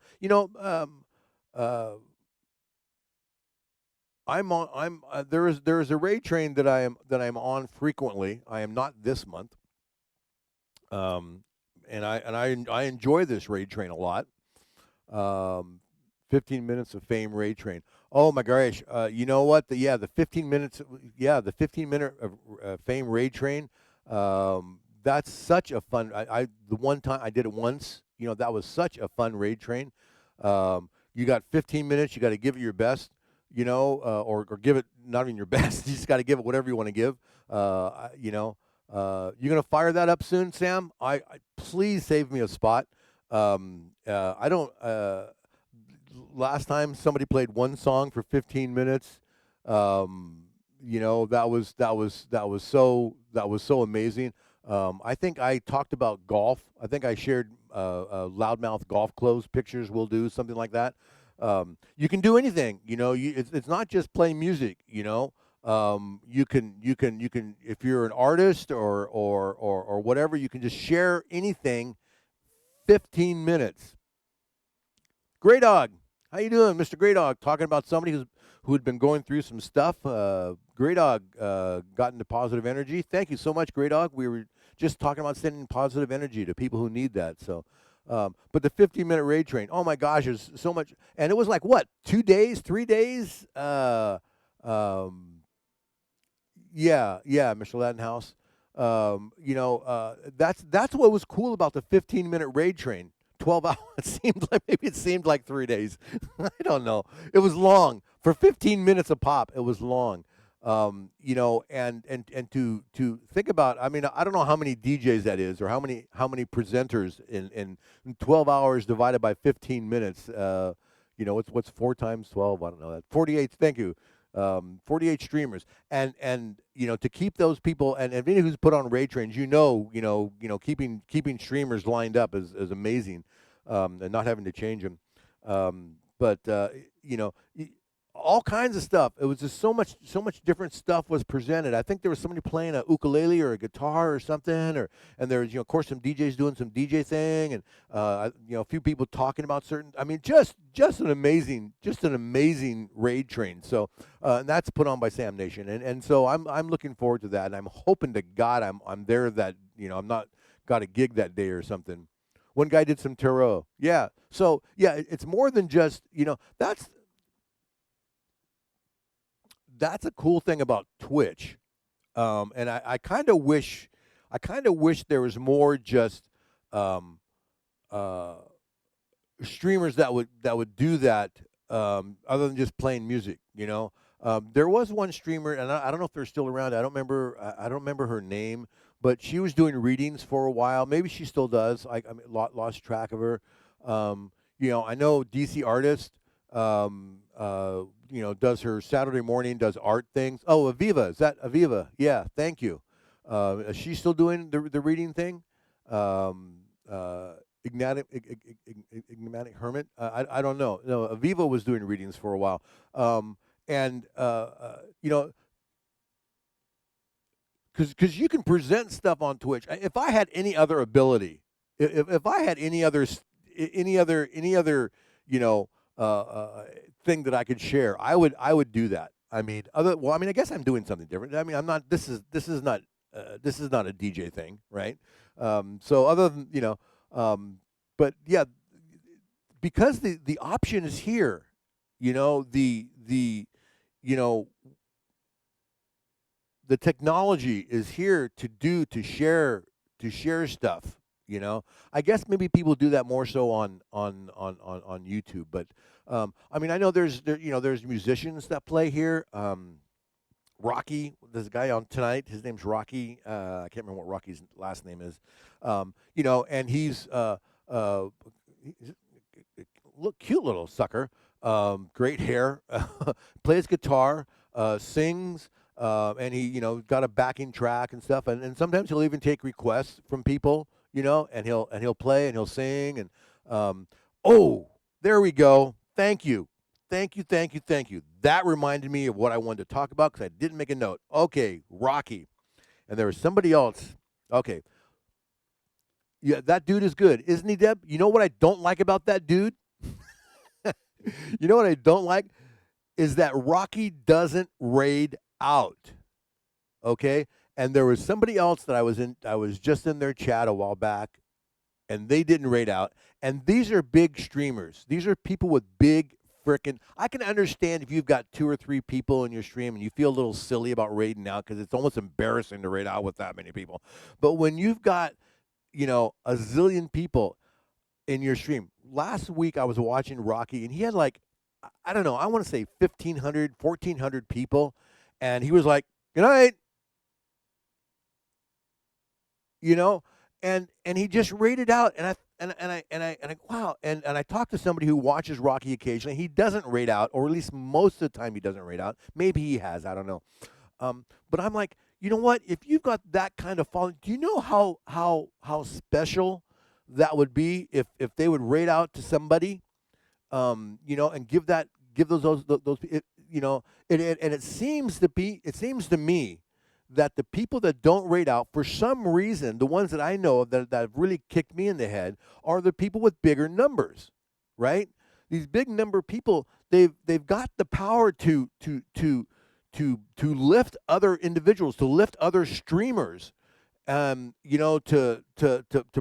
Speaker 2: there is a raid train that I'm on frequently. I am not this month. And I enjoy this raid train a lot. Um, 15 minutes of fame raid train. Oh my gosh! You know what? The 15 minutes. Yeah, the 15-minute of fame raid train. That's such a fun. The one time I did it once. That was such a fun raid train. You got 15 minutes. You got to give it your best. Or give it not even your best. You just got to give it whatever you want to give. You're gonna fire that up soon, Sam. I please save me a spot. I don't. Last time somebody played one song for 15 minutes. That was so amazing. I think I talked about golf. I think I shared loudmouth golf clothes pictures. We'll do something like that. You can do anything. It's not just playing music. You can if you're an artist or whatever, you can just share anything. 15 minutes. Grey Dog, how you doing, Mr. Grey Dog? Talking about somebody who had been going through some stuff. Grey Dog got into positive energy. Thank you so much, Grey Dog. We were just talking about sending positive energy to people who need that. So, but the 15-minute raid train. Oh my gosh, there's so much, and it was like what, 2 days, 3 days? Yeah, Mr. Lattenhouse. That's what was cool about the 15-minute raid train. 12 hours. It seemed like 3 days. I don't know. It was long for 15 minutes a pop. It was long. And to think about. I mean, I don't know how many DJs that is, or how many presenters in 12 hours divided by 15 minutes. What's 4 times 12? I don't know that. 48. Thank you. 48 streamers, and to keep those people, and anybody who's put on raid trains, keeping streamers lined up is amazing, and not having to change them. But all kinds of stuff. It was just so much different stuff was presented. I think there was somebody playing a ukulele or a guitar or something, and there's of course some DJs doing some DJ thing, and a few people talking about certain. I mean, just an amazing raid train. So and that's put on by Sam Nation, and so I'm looking forward to that, and I'm hoping to God I'm there that I'm not got a gig that day or something. One guy did some tarot. Yeah. So yeah, it's more than just that's a cool thing about Twitch, and I kind of wish there was more just streamers that would do that, other than just playing music. There was one streamer, and I don't know if they're still around. I don't remember her name, but she was doing readings for a while. Maybe she still does. Lost track of her. I know DC Artist. Does her Saturday morning, does art things. Oh, Aviva. Is that Aviva? Yeah, thank you. Is she still doing the reading thing? Enigmatic Hermit? I don't know. No, Aviva was doing readings for a while. Because you can present stuff on Twitch. If I had any other ability, if I had any other thing that I could share, I would do that. I mean, I guess I'm doing something different. I mean, I'm not. This is not a DJ thing, right? So other than but yeah, because the option is here, the technology is here to share stuff. I guess maybe people do that more so on YouTube, but I know there's musicians that play here. Rocky, there's a guy on tonight. His name's Rocky. I can't remember what Rocky's last name is. And he's cute little sucker. Great hair. Plays guitar. Sings. And he got a backing track and stuff. And sometimes he'll even take requests from people. And he'll play and he'll sing, and oh, there we go. Thank you. Thank you, thank you, thank you. That reminded me of what I wanted to talk about because I didn't make a note. Okay, Rocky. And there was somebody else. Okay. Yeah, that dude is good, isn't he, Deb? You know what I don't like about that dude? You know what I don't like? Is that Rocky doesn't raid out. Okay? And there was somebody else that I was just in their chat a while back, and they didn't raid out. And these are big streamers. These are people with big freaking. I can understand if you've got 2 or 3 people in your stream and you feel a little silly about raiding out because it's almost embarrassing to raid out with that many people. But when you've got, a zillion people in your stream. Last week I was watching Rocky and he had like, I don't know, I want to say 1,500, 1,400 people. And he was like, good night, you know, and he just rated out, and I wow, and I talked to somebody who watches Rocky occasionally. He doesn't rate out, or at least most of the time he doesn't rate out. Maybe he has, I don't know. But I'm like, you know what? If you've got that kind of following, do you know how special that would be if they would rate out to somebody, and give those and it seems to me that the people that don't rate out, for some reason, the ones that I know of that have really kicked me in the head are the people with bigger numbers, right? These big number of people, they've got the power to lift other individuals, to lift other streamers, to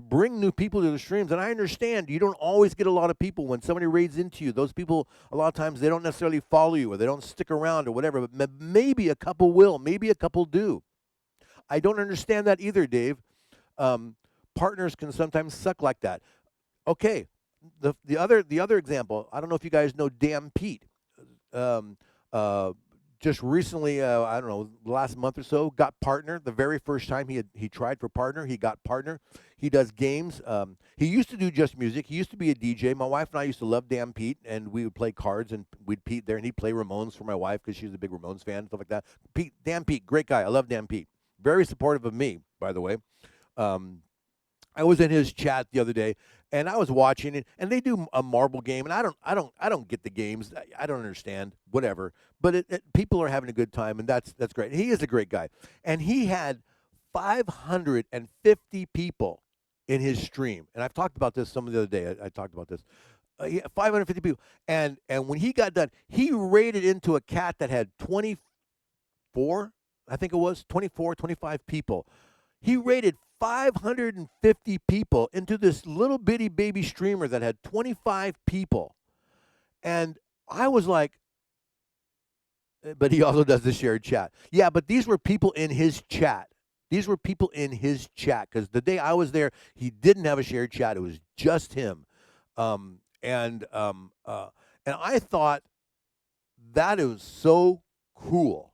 Speaker 2: bring new people to the streams. And I understand you don't always get a lot of people when somebody raids into you. Those people, a lot of times, they don't necessarily follow you or they don't stick around or whatever. But maybe a couple will. Maybe a couple do. I don't understand that either, Dave. Partners can sometimes suck like that. Okay, the other example. I don't know if you guys know Damn Pete. Just recently, I don't know, last month or so, got Partner. The very first time he tried for Partner, he got Partner. He does games. He used to do just music. He used to be a DJ. My wife and I used to love Dan Pete, and we would play cards, and we'd Pete there, and he'd play Ramones for my wife because she's a big Ramones fan, stuff like that. Dan Pete, great guy. I love Dan Pete. Very supportive of me, by the way. I was in his chat the other day, and I was watching it, and they do a marble game, and I don't get the games. I don't understand, whatever. But people are having a good time, and that's great. He is a great guy, and he had 550 people in his stream, and I've talked about this some of the other day. I talked about this. 550 people, and when he got done, he raided into a cat that had 24, I think it was 24, 25 people. He raided 550 people into this little bitty baby streamer that had 25 people. And I was like, but he also does the shared chat. Yeah, but these were people in his chat. These were people in his chat because the day I was there, he didn't have a shared chat. It was just him. And I thought that is so cool,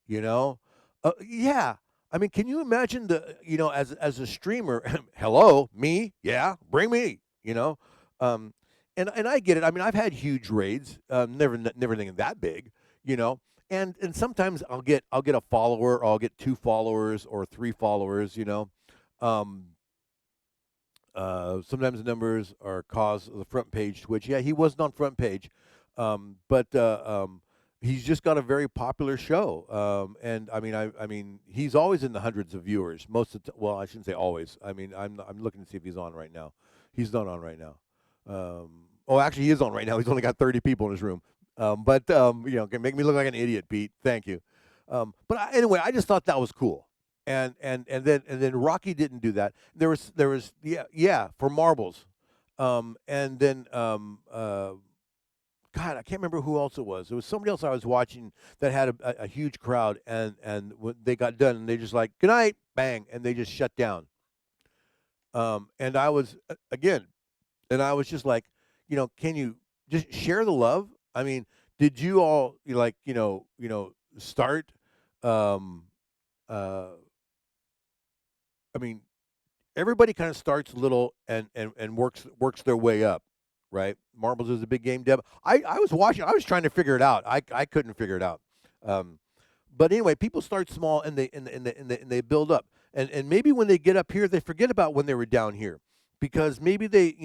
Speaker 2: Yeah. I mean, can you imagine as a streamer, hello, me, yeah, bring me, and I get it. I mean, I've had huge raids, never thinking that big, and sometimes I'll get a follower, or I'll get 2 followers or 3 followers, sometimes the numbers are cause of the front page Twitch. Yeah, he wasn't on front page, but he's just got a very popular show, and I mean, he's always in the hundreds of viewers. Most of well, I shouldn't say always. I mean, I'm looking to see if he's on right now. He's not on right now. Actually, he is on right now. He's only got 30 people in his room. But can make me look like an idiot, Pete. Thank you. Anyway, I just thought that was cool. And then Rocky didn't do that. There was for marbles, and then God, I can't remember who else it was. It was somebody else I was watching that had a huge crowd, and when they got done, and they just like, good night, bang, and they just shut down. And I was, again, and I was just like, can you just share the love? I mean, did you all, start, I mean, everybody kind of starts little and works their way up. Right, marbles is a big game, Deb. I was watching. I was trying to figure it out. I couldn't figure it out. But anyway, people start small and they build up. And maybe when they get up here, they forget about when they were down here, because maybe they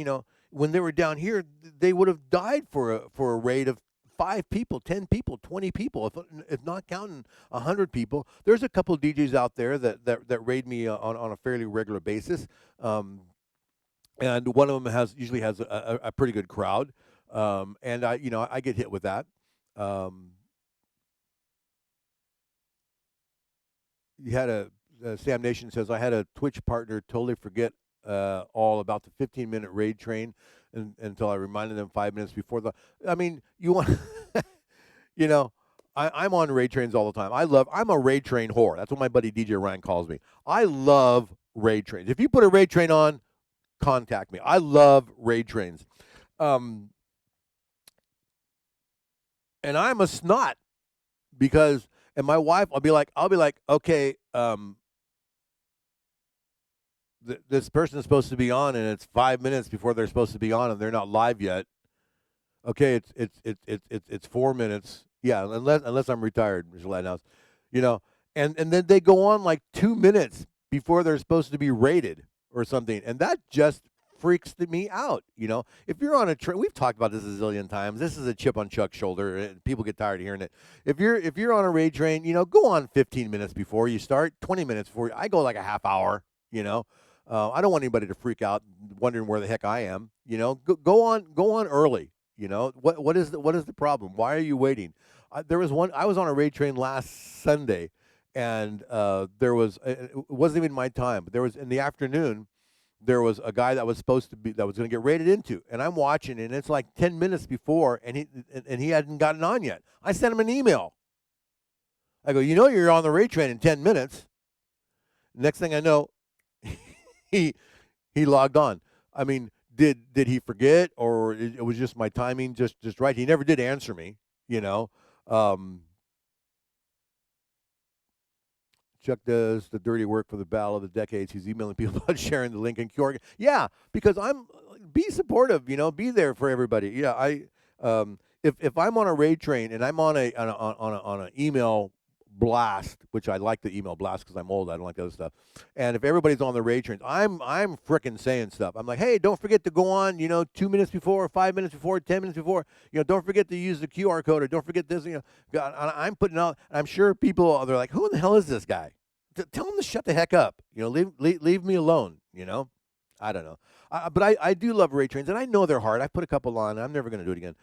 Speaker 2: when they were down here, they would have died for a raid of 5 people, 10 people, 20 people, if not counting 100 people. There's a couple of DJs out there that raid me on a fairly regular basis. And one of them usually has a pretty good crowd. And I get hit with that. Um, you had Sam Nation says, I had a Twitch partner totally forget all about the 15-minute raid train until I reminded them 5 minutes before I mean, you want, you know, I'm on raid trains all the time. I'm a raid train whore. That's what my buddy DJ Ryan calls me. I love raid trains. If you put a raid train on, contact me. I love raid trains. And I'm a snot because, and my wife, I'll be like, okay, this person is supposed to be on, and it's 5 minutes before they're supposed to be on, and they're not live yet. Okay, it's 4 minutes. Yeah, unless I'm retired, Mr. Lighthouse, and then they go on like 2 minutes before they're supposed to be rated or something, and that just freaks me out. If you're on a train, we've talked about this a zillion times. This is a chip on Chuck's shoulder, and people get tired of hearing it. If you're on a raid train, go on 15 minutes before you start, 20 minutes before. I go like a half hour. I don't want anybody to freak out wondering where the heck I am. Go on early. What is the problem? Why are you waiting? I was on a raid train last Sunday, and it wasn't even my time, but there was in the afternoon. There was a guy that was going to get raided into, and I'm watching, and it's like 10 minutes before, and he hadn't gotten on yet. I sent him an email. I go, you're on the raid train in 10 minutes. Next thing I know, he logged on. I mean, did he forget, or it was just my timing just right? He never did answer me. Chuck does the dirty work for the Battle of the Decades. He's emailing people about sharing the link in QR. Yeah, because be supportive. Be there for everybody. Yeah, if I'm on a raid train and I'm on an email blast, which I like the email blast because I'm old. I don't like the other stuff. And if everybody's on the raid trains, I'm frickin' saying stuff. I'm like, hey, don't forget to go on. 2 minutes before, 5 minutes before, 10 minutes before. Don't forget to use the QR code, or don't forget this. I'm putting out. I'm sure people they're like, who in the hell is this guy? Tell him to shut the heck up. Leave me alone. I don't know. But I do love raid trains, and I know they're hard. I put a couple on. I'm never going to do it again.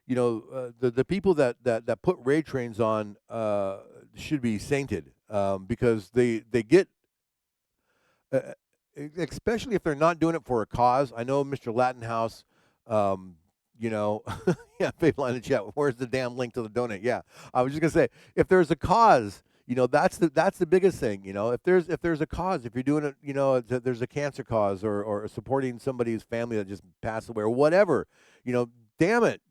Speaker 2: The people that put raid trains on should be sainted, because they get, especially if they're not doing it for a cause. I know Mr. Lattenhouse, yeah, people in the chat, where's the damn link to the donate? Yeah, I was just going to say, if there's a cause, that's the biggest thing. If there's a cause, if you're doing it, there's a cancer cause, or supporting somebody's family that just passed away, or whatever, damn it,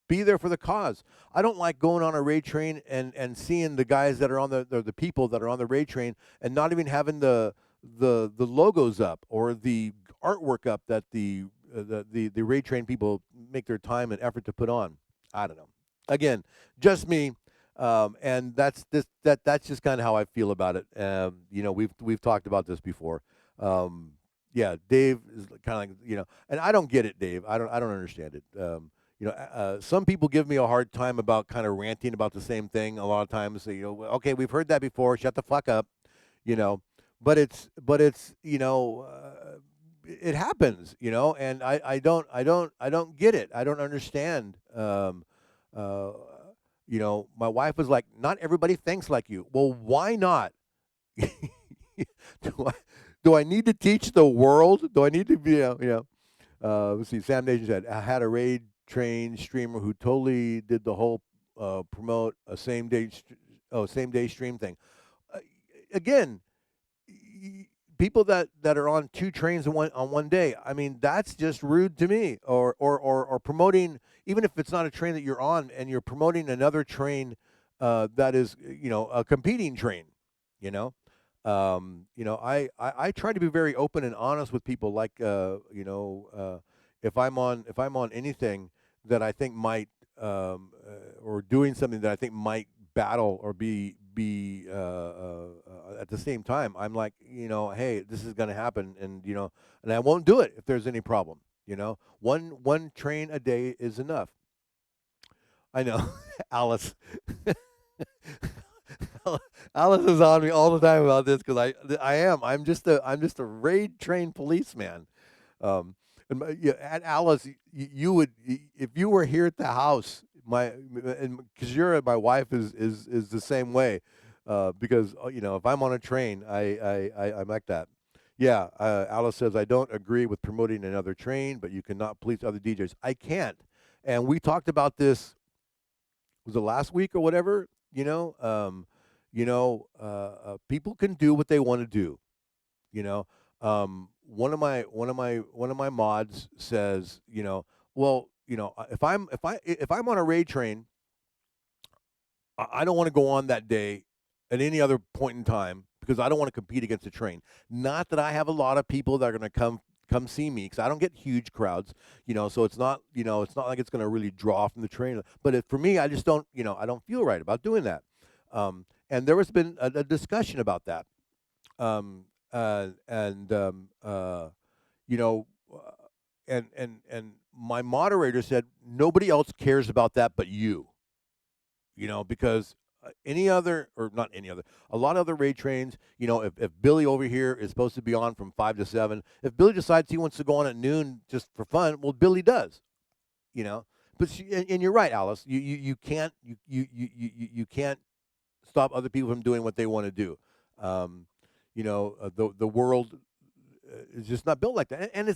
Speaker 2: be there for the cause. I don't like going on a raid train and seeing the guys that are on the people that are on the raid train and not even having the logos up or the artwork up that the raid train people make their time and effort to put on. I don't know. Again, just me. And that's just kind of how I feel about it. We've talked about this before. Yeah, Dave is kind of like, and I don't get it, Dave. I don't understand it. Some people give me a hard time about kind of ranting about the same thing a lot of times. Say, okay, we've heard that before. Shut the fuck up. But it's it happens. And I don't get it. I don't understand. My wife was like, not everybody thinks like you. Well, why not? Do I need to teach the world? Do I need to be, let's see, Sam Nation said, I had a raid train streamer who totally did the whole promote a same day stream thing. Again, people that are on 2 trains on one day, I mean, that's just rude to me. Or promoting, even if it's not a train that you're on, and you're promoting another train that is, a competing train. I try to be very open and honest with people. Like, if I'm on anything that I think might, or doing something that I think might battle or be at the same time, I'm like, hey, this is going to happen, and I won't do it if there's any problem. One train a day is enough. I know, Alice. Alice is on me all the time about this because I am. I'm just a raid trained policeman. Um, and yeah, at Alice, you would if you were here at the house, because my wife is the same way. Because if I'm on a train, I'm like that. Yeah, Alice says I don't agree with promoting another train, but you cannot police other DJs. I can't, and we talked about this. Was it last week or whatever? People can do what they want to do. You know, one of my mods says, well, if I'm on a raid train, I don't want to go on that day at any other point in time because I don't want to compete against the train. Not that I have a lot of people that are going to come see me because I don't get huge crowds, so it's not like it's going to really draw from the train. But for me, I just don't, I don't feel right about doing that. And there has been a discussion about that. And you know, uh, and my moderator said nobody else cares about that but you. Because any other, or not any other, a lot of other raid trains, if Billy over here is supposed to be on from 5 to 7, if Billy decides he wants to go on at noon just for fun, well, Billy does, you know. And you're right, Alice. You can't you can't stop other people from doing what they want to do. Um, the world is just not built like that, and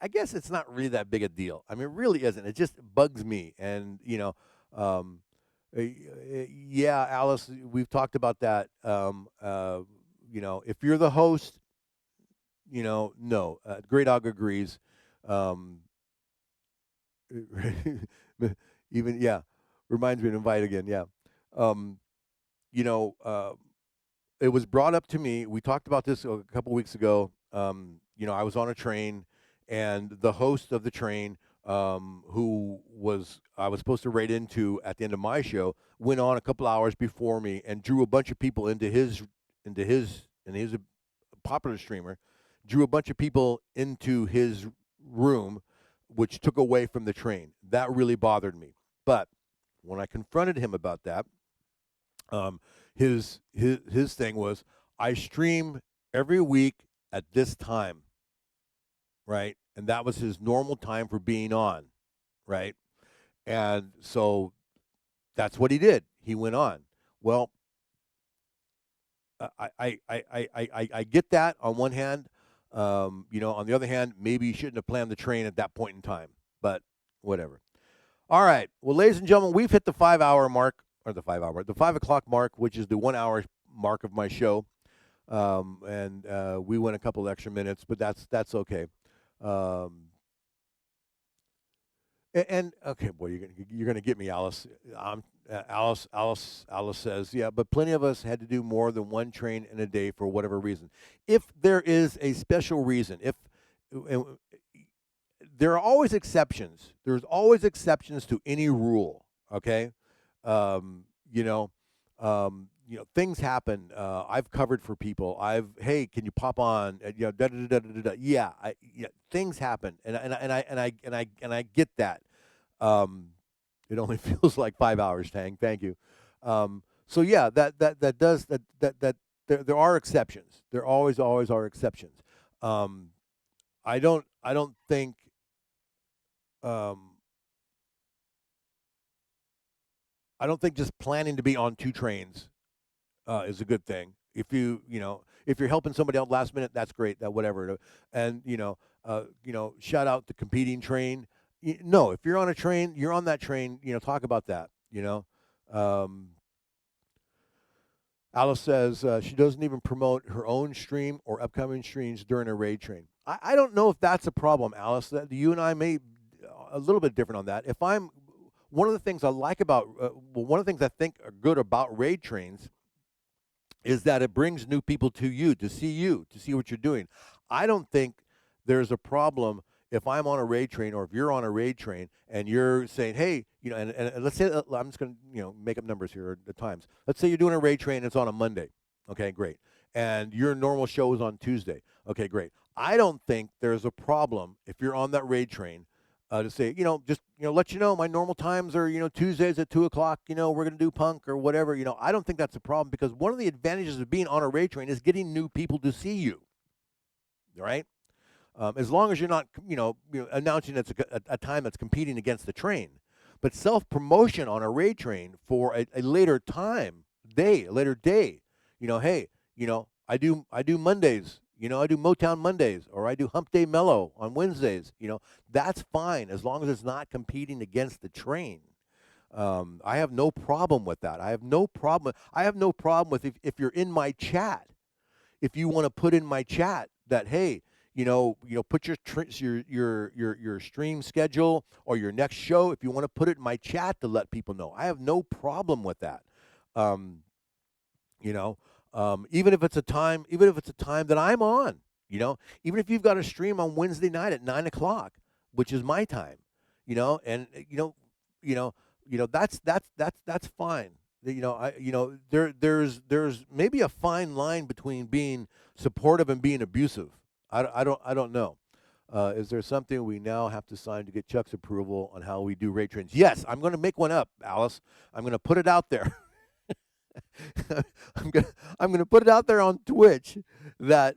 Speaker 2: I guess it's not really that big a deal. I mean, it really isn't. It just bugs me, and um, yeah, Alice, we've talked about that. If you're the host, no. Great Dog agrees. Um, even yeah, reminds me to invite again. Yeah, um, you know, uh, it was brought up to me. We talked about this a couple weeks ago. I was on a train, and the host of the train, who was I was supposed to raid into at the end of my show, went on a couple hours before me and drew a bunch of people and he's a popular streamer, drew a bunch of people into his room, which took away from the train. That really bothered me. But when I confronted him about that, um, his thing was, I stream every week at this time, right? And that was his normal time for being on, right? And so that's what he did. He went on. Well, I get that on one hand. On the other hand, maybe you shouldn't have planned the train at that point in time. But whatever. All right. Well, ladies and gentlemen, we've hit the 5 hour mark, or the 5 o'clock mark, which is the 1 hour mark of my show. And we went a couple extra minutes, but that's okay. Um, and okay, boy, you're gonna get me, Alice. Alice says, yeah, but plenty of us had to do more than one train in a day for whatever reason. If there is a special reason, if and there are always exceptions. There's always exceptions to any rule. Okay, um, you know, things happen. I've covered for people. Hey, can you pop on? Da, da, da, da, da, da. Yeah, things happen, and I get that. Um, it only feels like 5 hours, Tang. Thank you. So yeah, that does that there are exceptions. There always are exceptions. Um, I don't think um, I don't think just planning to be on two trains is a good thing. If you're helping somebody out last minute, that's great. That whatever. And shout out the competing train. No, if you're on a train, you're on that train. Talk about that. Um, Alice says she doesn't even promote her own stream or upcoming streams during a raid train. I don't know if that's a problem, Alice. That you and I may a little bit different on that. If I'm one of the things I like about one of the things I think are good about raid trains is that it brings new people to you, to see what you're doing. I don't think there's a problem if I'm on a raid train or if you're on a raid train and you're saying, hey, and let's say, I'm just going to, make up numbers here at times. Let's say you're doing a raid train and it's on a Monday. Okay, great. And your normal show is on Tuesday. Okay, great. I don't think there's a problem if you're on that raid train to say, just let you know my normal times are Tuesdays at 2 o'clock. We're gonna do punk or whatever. I don't think that's a problem because one of the advantages of being on a raid train is getting new people to see you. Right? As long as you're not, announcing it's a time that's competing against the train. But self-promotion on a raid train for a later later day, hey, I do Mondays, I do Motown Mondays, or I do Hump Day Mellow on Wednesdays, that's fine as long as it's not competing against the train. I have no problem with that. I have no problem with if you're in my chat, if you want to put in my chat that, hey, put your stream schedule or your next show. If you want to put it in my chat to let people know, I have no problem with that. Even if it's a time that I'm on, even if you've got a stream on Wednesday night at 9 o'clock, which is my time, and that's fine. There's maybe a fine line between being supportive and being abusive. I don't know. Is there something we now have to sign to get Chuck's approval on how we do raid trains? Yes, I'm going to make one up, Alice. I'm going to put it out there. I'm gonna put it out there on Twitch that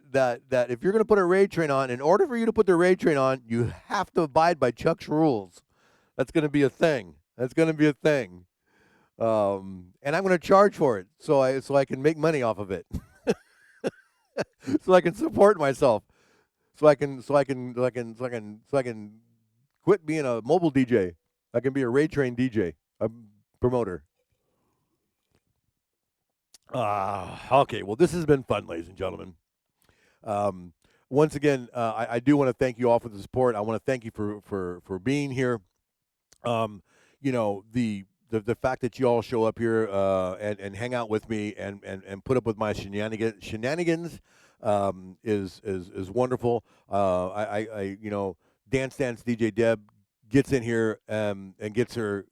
Speaker 2: if you're gonna put a raid train on, in order for you to put the raid train on, you have to abide by Chuck's rules. That's gonna be a thing. And I'm gonna charge for it so I can make money off of it. So I can support myself. So I can quit being a mobile DJ. I can be a raid train DJ, a promoter. Okay. Well, this has been fun, ladies and gentlemen. Once again, I do want to thank you all for the support. I want to thank you for being here. The fact that you all show up here and hang out with me and put up with my shenanigans is wonderful. Dance DJ Deb gets in here and gets her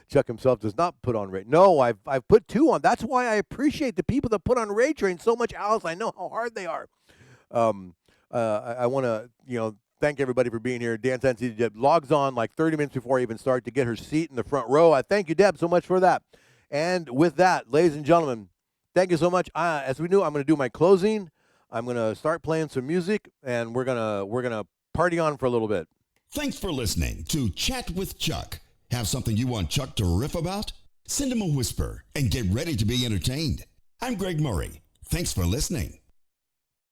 Speaker 2: Chuck himself does not put on raid. No, I've put 2 on. That's why I appreciate the people that put on raid train so much, Alice. I know how hard they are. I want to thank everybody for being here. Dance DJ Deb logs on like 30 minutes before I even start to get her seat in the front row. I thank you, Deb, so much for that. And with that, ladies and gentlemen, thank you so much. As we knew, I'm going to do my closing. I'm going to start playing some music, and we're gonna party on for a little bit.
Speaker 1: Thanks for listening to Chat with Chuck. Have something you want Chuck to riff about? Send him a whisper and get ready to be entertained. I'm Greg Murray. Thanks for listening.